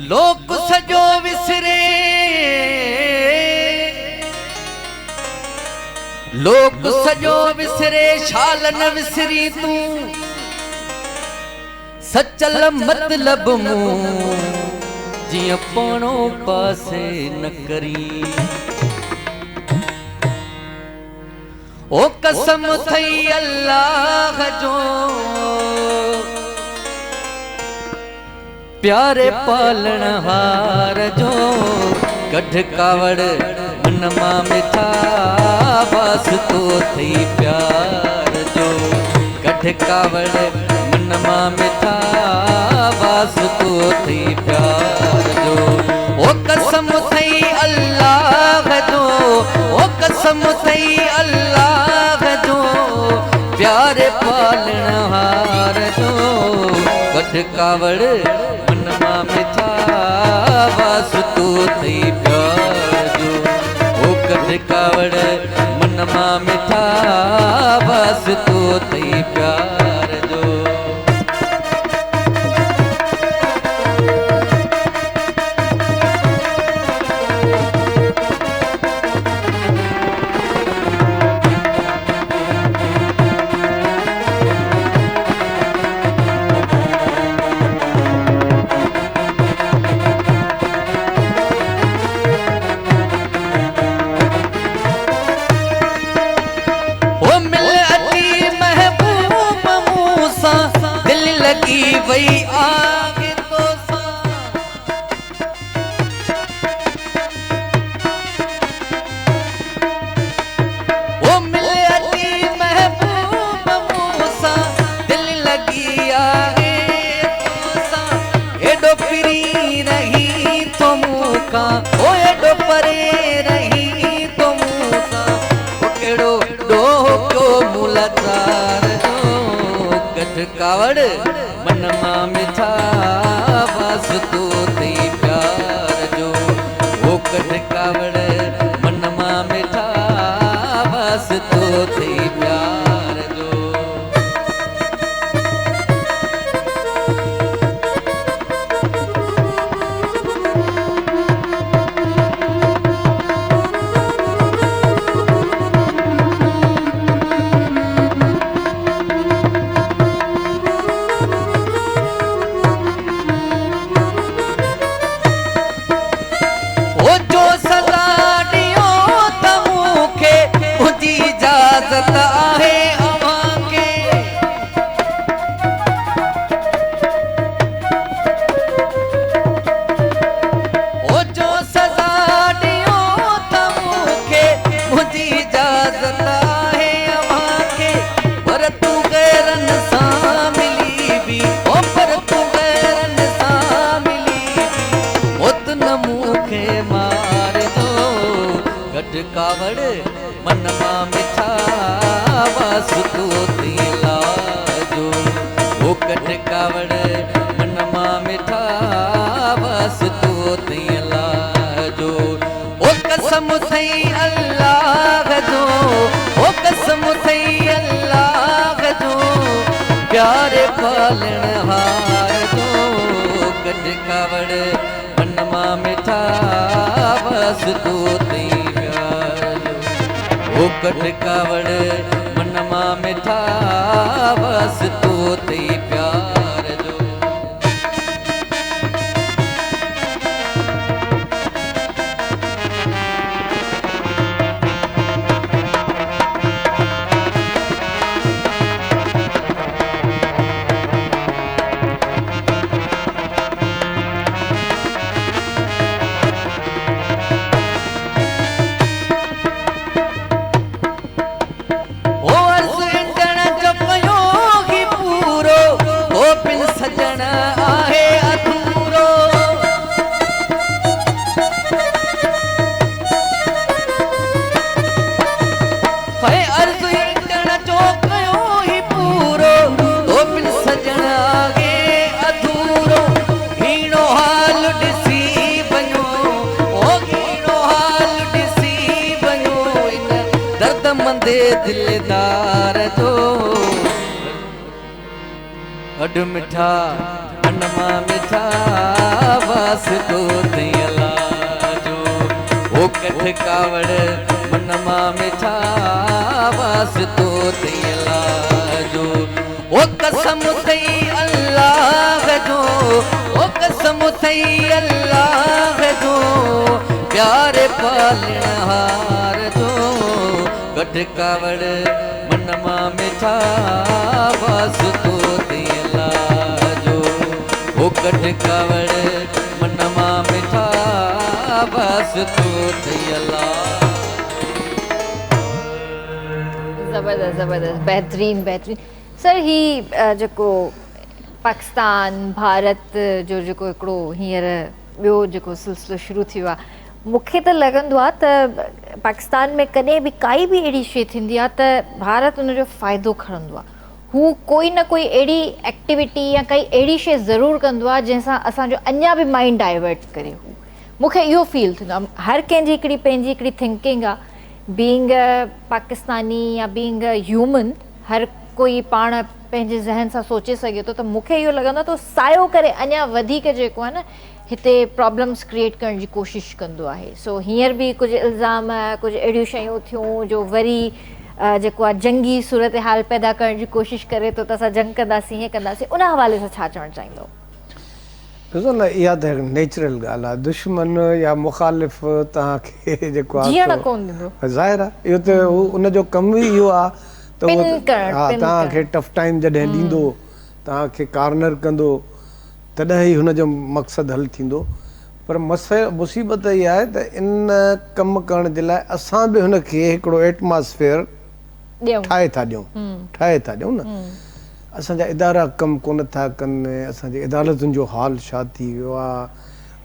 लोक सॼो विसरे, लोक सॼो विसरे छाल न विसरी तूं, सचल मतलब मूं जीअं पोणो पासे न करी। ओ कसम थई अल्लाह जो प्यारे पालण हार जो, कढ कावड़ मन मां मिठा बास तो थई प्यार जो, कढ कावड़ मन मां मिठा बास तो थई प्यार जो। ओ कसम थई अल्लाह जो, ओ कसम थई अल्लाह जो प्यारे पालण हार जो, कढ कावड़ मन मां मिठा बास तो थई प्यार जो। ओ कढ कावड़ मन मां मिठा बास तो थई प्यार जो। रही रही तो मूंखां ओ एॾो परे रही तो मूंखां ओ कहिड़ो ॾोह पियो मुलाचार जो कठ कावड़ मन मां मिठा वासतो थी प्यार जो ओ कठ कावड़ मन मां मिठा वासतो थी प्यार जो ओ जो सदा ॾियो त मूंखे मुंहिंजी इजाज़त आहे अव्हां खे ओ जो सदा ॾियो त मूंखे मुंहिंजी इजाज़त आहे अव्हां खे पर तूं गैरनि सां मिली बि ओ पर तूं गैरनि सां मिली बि उत न मूंखे मार दो गॾ कावड़ मन मां मिठा वासतो थी लाजो ओ गॾ कावड़ मन मां मिठा वासतो थी लाजो ओ कसम थई अल्लाह जो ओ कसम थई अल्लाह जो प्यारे पालण हार जो गॾ कावड़ मन मां मिठा वासतो थी प्यार जो ओ गॾ कावड़ मन मां मिठा वासतो थी प्यार जो ओ अर्ज़ इंजण जो कयो ही पूरो ओ बिन सजण आहे अधूरो है अर्ज़ इंजण जो कयो ही पूरो ओ बिन सजण आहे अधूरो हीणो हाल ॾिसी वञो ओ हीणो हाल ॾिसी वञो इन दर्द मंदे दिलदार जो अॾ मिठा मन मां मिठा वासतो थी लाजो ओ कठ कावड़ मन मां मिठा वासतो थी लाजो ओ कसम थई अल्लाह जो ओ कसम थई अल्लाह जो प्यारे पालण हार जो गॾ कावड़ मन मां मिठा वासतो थी लाजो ओ गॾ कावड़ मन मां मिठा वासतो थी लाजो ज़बरदस्त ज़बरदस्त बेहतरीन बेहतरीन सर ही जेको पाकिस्तान भारत जो जेको हिकिड़ो हींअर ॿियो जेको सिलसिलो शुरू थियो आहे मूंखे त लॻंदो आहे त पाकिस्तान में कॾहिं बि काई बि अहिड़ी शइ थींदी आहे त भारत उनजो फ़ाइदो खणंदो आहे हू कोई न कोई अहिड़ी एक्टिविटी या काई अहिड़ी शइ ज़रूरु कंदो आहे जंहिंसां असांजो अञा बि माइंड डाइवर्ट करे हू मूंखे इहो फील थींदो आहे हर कंहिंजी हिकिड़ी पंहिंजी हिकिड़ी थिंकिंग आहे बीइंग पाकिस्तानी या बीइंग ह्यूमन हर कोई पाण पंहिंजे ज़हन सां सोचे सघे थो त मूंखे इहो लॻंदो आहे त सायो करे अञा वधीक जेको आहे न हिते प्रॉब्लम्स क्रिएट करण जी कोशिशि कंदो आहे सो हींअर बि कुझु इल्ज़ाम कुझु अहिड़ियूं शयूं थियूं जो वरी जेको आहे जंगी सूरत हाल पैदा करण जी कोशिशि करे थो त असां जंग कंदासीं हीअं कंदासीं उन हवाले सां छा चवणु चाहींदो ॾिसो न इहा त हिकु नेचुरल ॻाल्हि आहे दुश्मन या मुखालिफ़ तव्हांखे जेको आहे जीअण कोन ॾींदो ज़ाहिर आहे इहो त उनजो कमु ई इहो आहे त पिन उहो करणु, हा पिन तव्हांखे टफ टाइम जॾहिं ॾींदो तव्हांखे कार्नर कंदो तॾहिं ई हुनजो मक़सदु हल थींदो पर मुसीबत इहा आहे त इन कमु करण जे लाइ असां बि हुनखे हिकिड़ो एटमॉस्फेयर ॾियूं ठाहे था ॾियूं न असांजा इदारा कमु कोन था कनि, असांजे अदालतुनि जो हाल छा थी वियो आहे,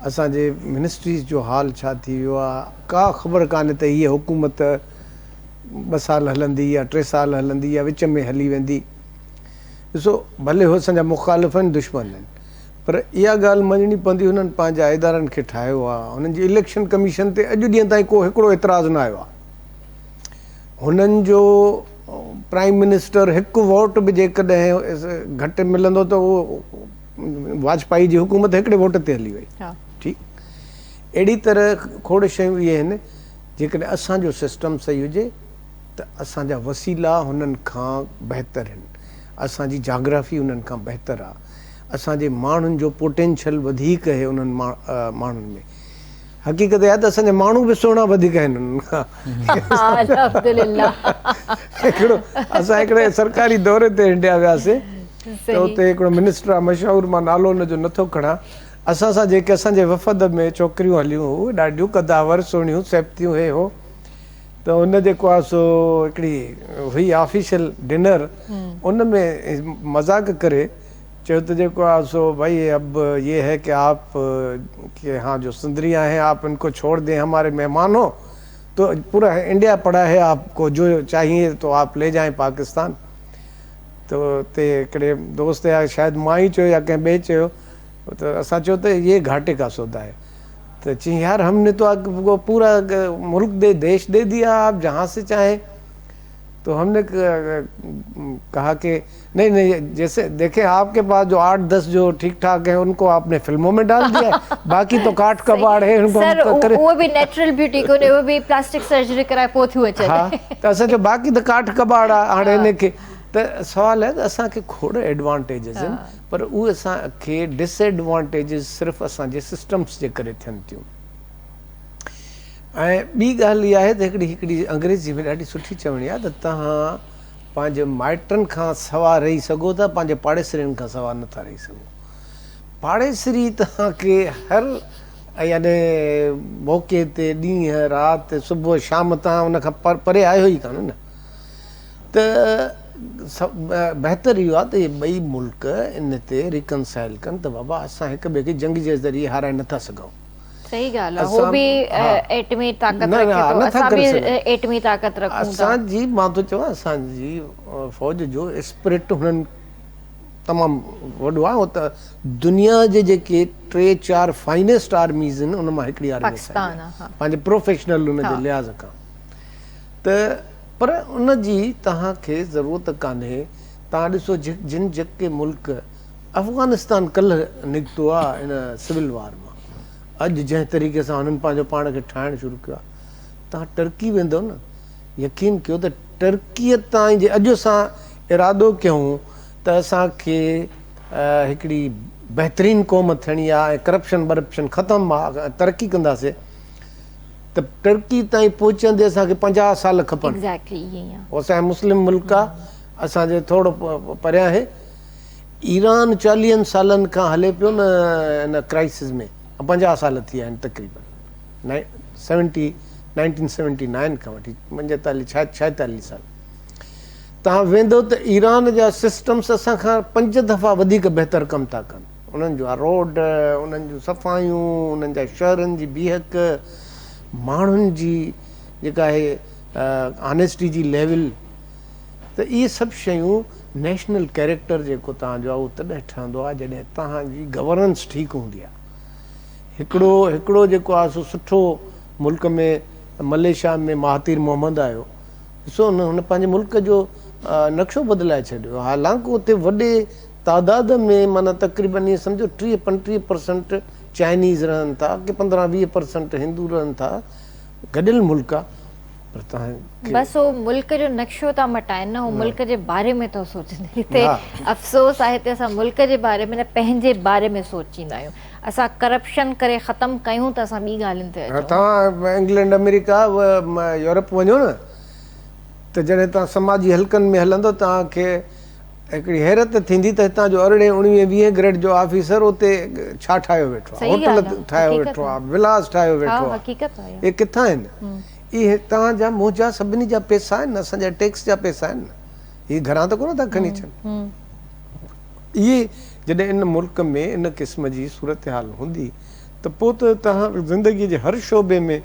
असांजे मिनिस्ट्रीज़ जो हाल छा थी वियो आहे, का ख़बर कान्हे त हीअ हुकूमत 2 साल हलंदी या 3 साल हलंदी या विच में हली वेंदी। ॾिसो भले उहे असांजा मुख़ालिफ़ आहिनि, दुश्मन आहिनि, पर इहा ॻाल्हि मञणी पवंदी हुननि पंहिंजा इदारनि खे ठाहियो आहे। हुननि जी इलेक्शन कमीशन ते अॼु ॾींहं ताईं को हिकिड़ो एतिराज़ु न आयो आहे। हुननि जो प्राइम मिनिस्टर हिकु वोट बि जेकॾहिं घटि मिलंदो त उहो वाजपेयी जी हुकूमत हिकिड़े वोट ते हली वई। ठीकु, अहिड़ी तरह खोड़ शयूं इहे आहिनि। जेकॾहिं असांजो सिस्टम सही हुजे त असांजा वसीला हुननि खां बहितरु आहिनि, असांजी जाग्राफी हुननि खां बहितरु आहे, असांजे माण्हुनि जो पोटेंशियल वधीक आहे उन्हनि माण्हुनि में। हक़ीक़त आहे त असांजा माण्हू बि सुहिणा वधीक आहिनि उन्हनि खां। असां हिकिड़े सरकारी दौरे ते इंडिया वियासीं त उते हिकिड़ो मिनिस्टर आहे मशहूरु, मां नालो हुनजो नथो खणां। असां सां जेके असांजे वफ़द में छोकिरियूं हलियूं उहे ॾाढियूं कदावर सुहिणियूं सेफ्तियूं हे हो, त हुन जेको आहे सो हिकिड़ी हुई ऑफिशियल डिनर, उन में मज़ाक करे चयो त जेको आहे सो भाई अब ये है कि आप कि हाँ जो सुंदरियाँ हैं आप इनको छोड़ दें, हमारे मेहमान हो तो पूरा इंडिया पड़ा है, आपको जो चाहिए तो आप ले जाएं पाकिस्तान। तो ते हिकिड़े दोस्त या शायदि मां ई चयो या कंहिं ॿिए चयो, त असां चयो त ये घाटे का सौदा है। तो चई यार हमने तो वो पूरा मुल्क देश दे दिया, आप जहाँ से चाहें। तो हमने कहा कि नहीं नहीं, जैसे देखें आपके पास जो 8-10 जो ठीक ठाक है उनको आपने फिल्मों में डाल दिया है, बाकी तो काट कबाड़ है उनको सर वो भी नेचुरल ब्यूटी कोने, वो भी प्लास्टिक सर्जरी कराए पोथी अचे। हाँ, त असां जो बाक़ी त काट कबाड़ आहे। हाणे हिनखे त सुवाल आहे त असांखे खोड़ एडवांटेजिस आहिनि, पर उहे असांखे डिसएडवांटेजिस सिर्फ़ु असांजे सिस्टम्स जे करे थियनि थियूं। ऐं ॿी ॻाल्हि इहा आहे त हिकिड़ी अंग्रेज़ी में ॾाढी सुठी चवणी आहे त तव्हां पंहिंजे माइटनि खां सवा रही सघो था, पंहिंजे पाड़ेसरियुनि खां सवा नथा रही सघो। पाड़ेसरी तव्हांखे हर यानी मौक़े ते ॾींहं राति सुबुह शाम तव्हां उन खां परे आयो ई कान न। त बहितरु इहो आहे त इहे ॿई मुल्क इन ते रिकनसाइल कनि त बाबा असां हिक ॿिए खे जंग जे ज़रिए हाराए नथा सघूं। सही ॻाल्हि आहे, हो बि एटमी ताक़त रखे थो, असां बि एटमी ताक़त रखूं था। असांजी मां थो चवां असांजी फ़ौज जो स्पिरिट हुननि तमामु वॾो आहे। त दुनिया जे जेके 3-4 फाइनेस्ट आर्मीज़ आहिनि उन मां हिकिड़ी आर्मी पंहिंजे प्रोफेशनल हुन जे लिहाज़ खां। त पर उनजी तव्हांखे ज़रूरत कान्हे। तव्हां ॾिसो जिन जेके मुल्क, अफ़गानिस्तान कल्ह निकितो आहे इन सिविल वार मां, अॼु जंहिं तरीक़े सां हुननि पंहिंजो पाण खे ठाहिणु शुरू कयो आहे, तव्हां टर्की वेंदव न, यकीन कयो त टर्कीअ ताईं जे अॼु असां इरादो कयूं त असांखे हिकिड़ी बहितरीनु क़ौम थियणी आहे ऐं करप्शन ख़तमु आहे, तरक़ी कंदासीं, त टर्की ताईं पहुचंदे असांखे 50 साल खपनि। उहो असांजो मुस्लिम मुल्क आहे, असांजे थोरो परियां आहे। ईरान 40 सालनि खां हले पियो न इन क्राइसिस में, 50 साल थी विया आहिनि तक़रीबन, 1979 खां वठी 45-46 साल। तव्हां वेंदो त ईरान जा सिस्टम्स असांखां 5 दफ़ा वधीक बहितरु कमु था कनि। उन्हनि जा रोड, उन्हनि जूं सफ़ायूं, उन्हनि जा शहरनि जी बीहक, माण्हुनि जी जेका आहे ऑनेस्टी जी लेवल, त इहे सभु शयूं नेशनल कैरेक्टर जेको तव्हांजो आहे उहो तॾहिं ठहंदो आहे जॾहिं तव्हांजी गवर्नेंस ठीकु हूंदी आहे। हिकिड़ो जेको आहे सो सुठो मुल्क में मलेशिया में महातीर मोहम्मद आयो, ॾिसो हुन पंहिंजे मुल्क जो नक्शो बदिलाए छॾियो। हालांकि उते वॾे तादाद में माना तक़रीबन ईअं सम्झो 30-35% चाइनीज़ रहनि था, कि 15-20% हिंदू रहनि था, गॾियल मुल्क आहे। पर तव्हां बसि उहो मुल्क जो नक्शो था मटाइनि न, उहो मुल्क जे बारे में थो सोचनि। हिते अफ़सोस आहे हिते असां मुल्क जे बारे में न, पंहिंजे बारे में सोचींदा आहियूं। असां करप्शन करे ख़तमु कयूं त असां ॿी ॻाल्हियुनि ते अचूं। तव्हां इंग्लैंड अमेरिका यूरोप वञो न, त जॾहिं तव्हां समाजी हल्कनि में हलंदो तव्हांखे हिकिड़ी हैरत थींदी त हितां जो 18-19-20 ग्रेड जो ऑफिसर उते छा ठाहियो वेठो आहे, होटल ठाहियो वेठो आहे, विलास ठाहियो वेठो आहे। इहे किथां आहिनि? इहे तव्हांजा मुंहिंजा सभिनी जा पैसा आहिनि, असांजा टैक्स जा पैसा आहिनि। इहे घरां त कोन था खणी अचनि। इहे जॾहिं इन मुल्क में इन क़िस्म जी सूरत हाल हूंदी त पोइ त तव्हां ज़िंदगीअ जे हर शोबे में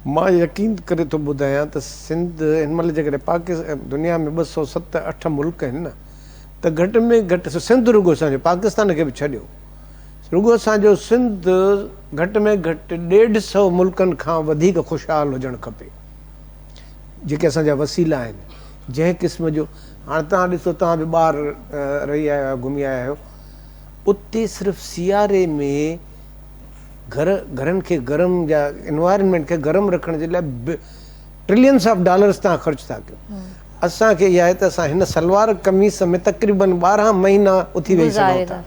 मां यकीन करे थो ॿुधायां त सिंध हिन महिल जेकॾहिं पाकिस्तान दुनिया में 207-8 मुल्क आहिनि न, त घटि में घटि सिंध रुॻो असांजो, पाकिस्तान खे बि छॾियो, रुॻो असांजो सिंध घटि में घटि 150 मुल्कनि खां वधीक ख़ुशहाल हुजणु खपे, जेके असांजा वसीला आहिनि जंहिं क़िस्म जो। हाणे तव्हां ॾिसो, तव्हां बि ॿाहिरि रही आया आहियो, घुमी आया आहियो, उते सिर्फ़ु सियारे में घरनि खे गरम या एनवायरनमेंट खे गरम रखण जे लाइ ट्रिलियंस ऑफ डॉलर्स तव्हां ख़र्च था कयो। असांखे इहा आहे त असां हिन सलवार कमीस में तक़रीबन 12 महीना उथी वेही सघूं था।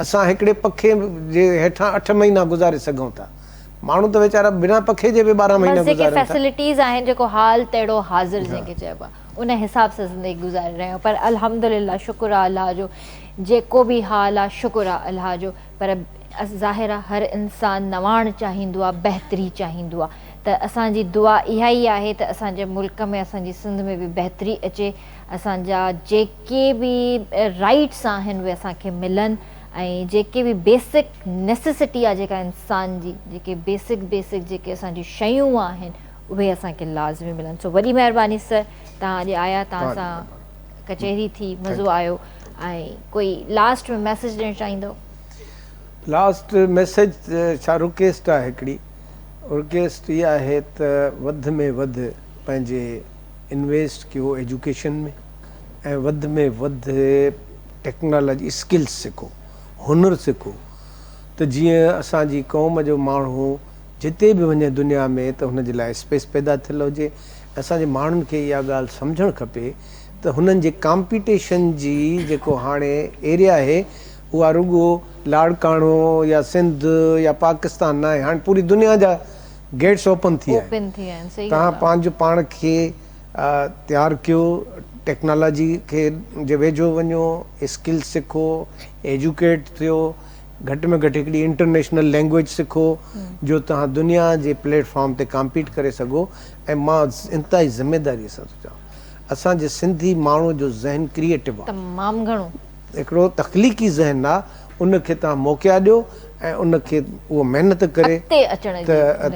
असां हिकिड़े पखे जे हेठां 8 महीना गुज़ारे सघूं था। माण्हू त वीचारा बिना पखे जे बि 12 महीना गुज़ारनि था। फैसिलिटीज़ आहिनि, जेको हाल तहिड़ो हाज़िर जंहिंखे चइबो आहे, उन हिसाब सां ज़िंदगी गुज़ारे रहिया आहियूं। पर अल्हम्दुलिल्लाह, शुक्र आहे अल्लाह जो, जेको बि हाल आहे शुक्र आहे अल्लाह जो। पर ज़ाहिर आहे हर इंसानु नवाण चाहींदो आहे, बहितरी चाहींदो आहे। त असांजी दुआ इहा ई आहे त असांजे मुल्क में, असांजी सिंध में बि बहितरी अचे, असांजा जेके बि राइट्स आहिनि उहे असांखे मिलनि, ऐं जेके बि बेसिक नेसेसिटी आहे जेका इंसान जी, जेके बेसिक जेके असांजी शयूं आहिनि उहे असांखे लाज़मी मिलनि। सो वॾी महिरबानी सर, तव्हां अॼु आया, तव्हां सां कचहरी थी, मज़ो आयो। ऐं कोई लास्ट में मैसेज ॾियणु चाहींदो? लास्ट मैसेज छा रिक्वेस्ट आहे, हिकिड़ी रिक्वेस्ट इहा आहे त वधि में वधि पंहिंजे इन्वेस्ट कयो एजुकेशन में, ऐं वधि में वधि टेक्नोलॉजी स्किल्स सिखो, हुनर सिखो, त जीअं असांजी क़ौम जो माण्हू जिते बि वञे दुनिया में त हुन जे लाइ स्पेस पैदा थियल हुजे। असांजे माण्हुनि खे इहा ॻाल्हि सम्झणु खपे त हुननि जे कॉम्पिटिशन जी जेको हाणे एरिया आहे उहा रुॻो लाड़काणो या सिंध या पाकिस्तान न आहे, हाणे पूरी दुनिया जा गेट्स ओपन थी विया आहिनि। तव्हां पंहिंजो पाण खे तयारु कयो, टेक्नोलॉजी खे जे वेझो वञो, स्किल सिखो, एजुकेट थियो, घटि में घटि हिकिड़ी इंटरनेशनल लैंग्वेज सिखो जो तव्हां दुनिया जे प्लेटफॉर्म ते कॉम्पीट करे सघो। ऐं मां इंतिहाई ज़िमेदारीअ सां थो चवां, असांजे सिंधी माण्हू जो ज़हन क्रिएटिव आहे, तमामु घणो हिकिड़ो तख़लीक़ी ज़हन आहे, उनखे तव्हां मौक़िया ॾियो ऐं उनखे उहो महिनत करे त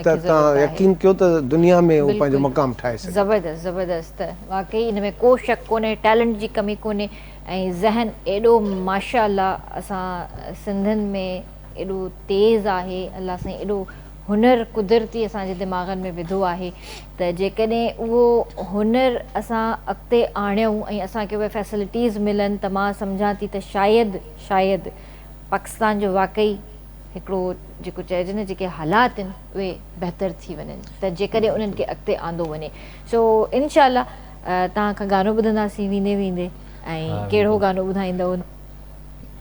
तव्हां यकीन कयो त दुनिया में उहो पंहिंजो मक़ाम ठाहे सघे। ज़बरदस्त वाकई इन में को शक कोन्हे, टैलेंट जी कमी कोन्हे, ऐं ज़हन एॾो माशाअल्लाह असां सिंधियुनि में एॾो तेज़ आहे, अलाह साईं एॾो हुनर कुदरती असांजे दिमाग़नि में विधो आहे त जेकॾहिं उहो हुनर असां अॻिते आणियूं ऐं असांखे उहे फैसिलिटीज़ मिलनि त मां सम्झां थी त शायदि पाकिस्तान जो वाकई हिकिड़ो जेको चइजे न, जेके हालात आहिनि उहे बहितर थी वञनि, त जेकॾहिं उन्हनि खे अॻिते आंदो वञे। सो इनशाला तव्हां खां गानो ॿुधंदासीं वेंदे वेंदे, ऐं कहिड़ो गानो ॿुधाईंदव?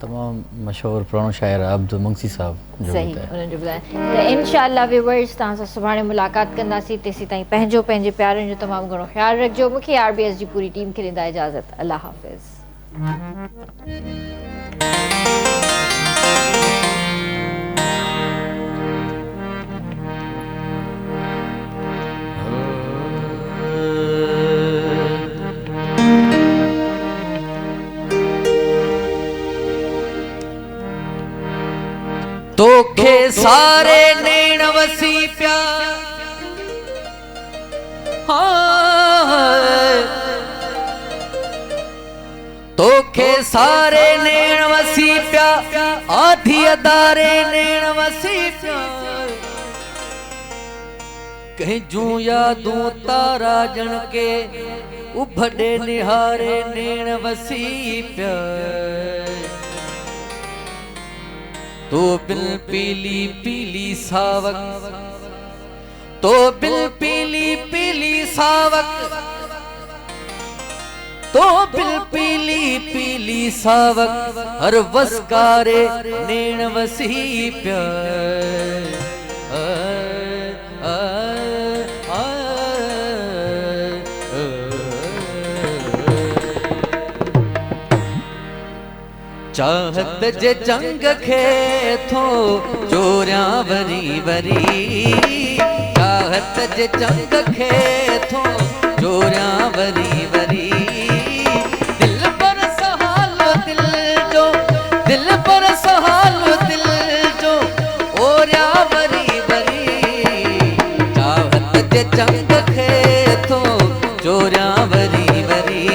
तमामु मशहूरु पुराणो शाइर अब्दुल मुंशी साहब जो सही, उन्हनि जो ॿुधाए। त इनशाला व्यूअर्स, तव्हां सां सुभाणे मुलाक़ात कंदासीं। तेसीं ताईं पंहिंजे प्यारनि जो तमामु घणो ख़्यालु रखिजो। मूंखे RBS जी पूरी टीम खे ॾींदा इजाज़त। अल्लाह हाफ़िज़। तोखे सारे नैण वसी पिया, तोखे सारे नैण वसी पिया, आधी अदारे नैण वसी पिया, कहीं जूं यादूं तारा जण के उभड़े निहारे नैण वसी पिया। तो बिल पीली पीली सावक, तो बिल पीली पीली सावक, तो बिल पीली पीली सावक, हर वसकारे नैण वसी पिया। चाहत जे जंग खे थो जोरियां वरी वरी, चाहत जे जंग खे थो जोरियां वरी वरी, दिल पर सहालो दिल जो दिल पर सहाल दिल जो ओरिया वरी वरी चाहत जे चंग खे थो चोरिया वरी वरी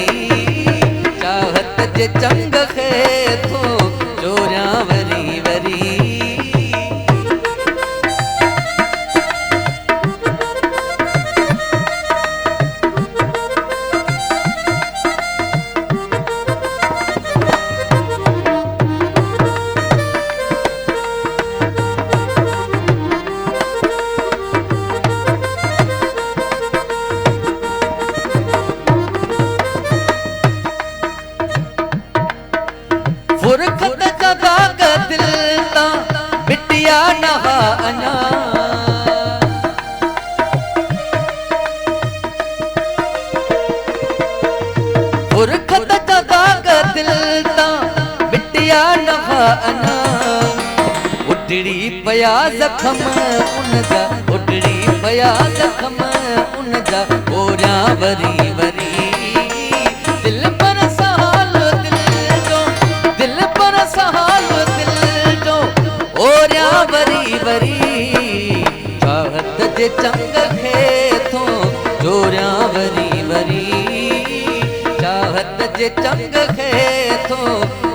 चाहत जे चंग खे थो चोरिया वरी वरी फुरखत जा दाग दिल ता मिटिया नहा अना फुरखत जा दाग दिल ता मिटिया नहा अना उडड़ी पया जखम उनजा उडड़ी पया जखम उनजा ओरिया वरी वरी दिल पर सहाल दिल जो दिल पर सहाल दिल जो ओरिया वरी वरी चाहत जे चंग खे थो चोरिया वरी वरी चाहत जे चंग खे थो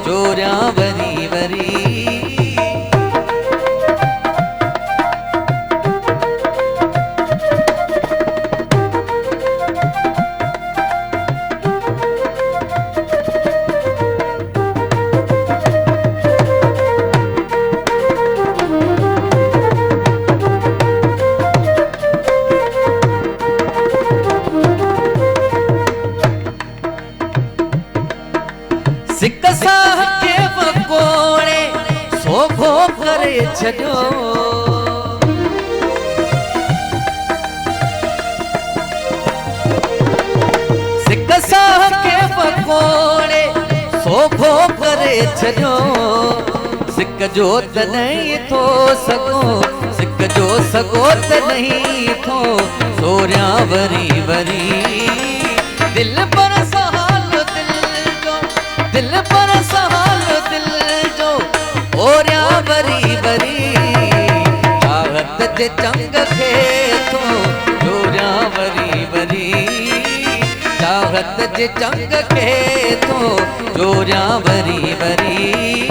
चोरिया वरी वरी सिक साह के वकोड़े सोभो करे छॾियो सिक साह के वकोड़े सोभो करे छॾियो सिक जो त नहीं थो सघो सिक जो सघो त नहीं थो सोरिया वरी वरी दिल पर सहाल दिल जो दिल पर सहाल दिल जो ओरिया वरी वरी चाहत जे चंग खे थो चोरिया वरी वरी चाहत जे चंग खे थो चोरिया वरी वरी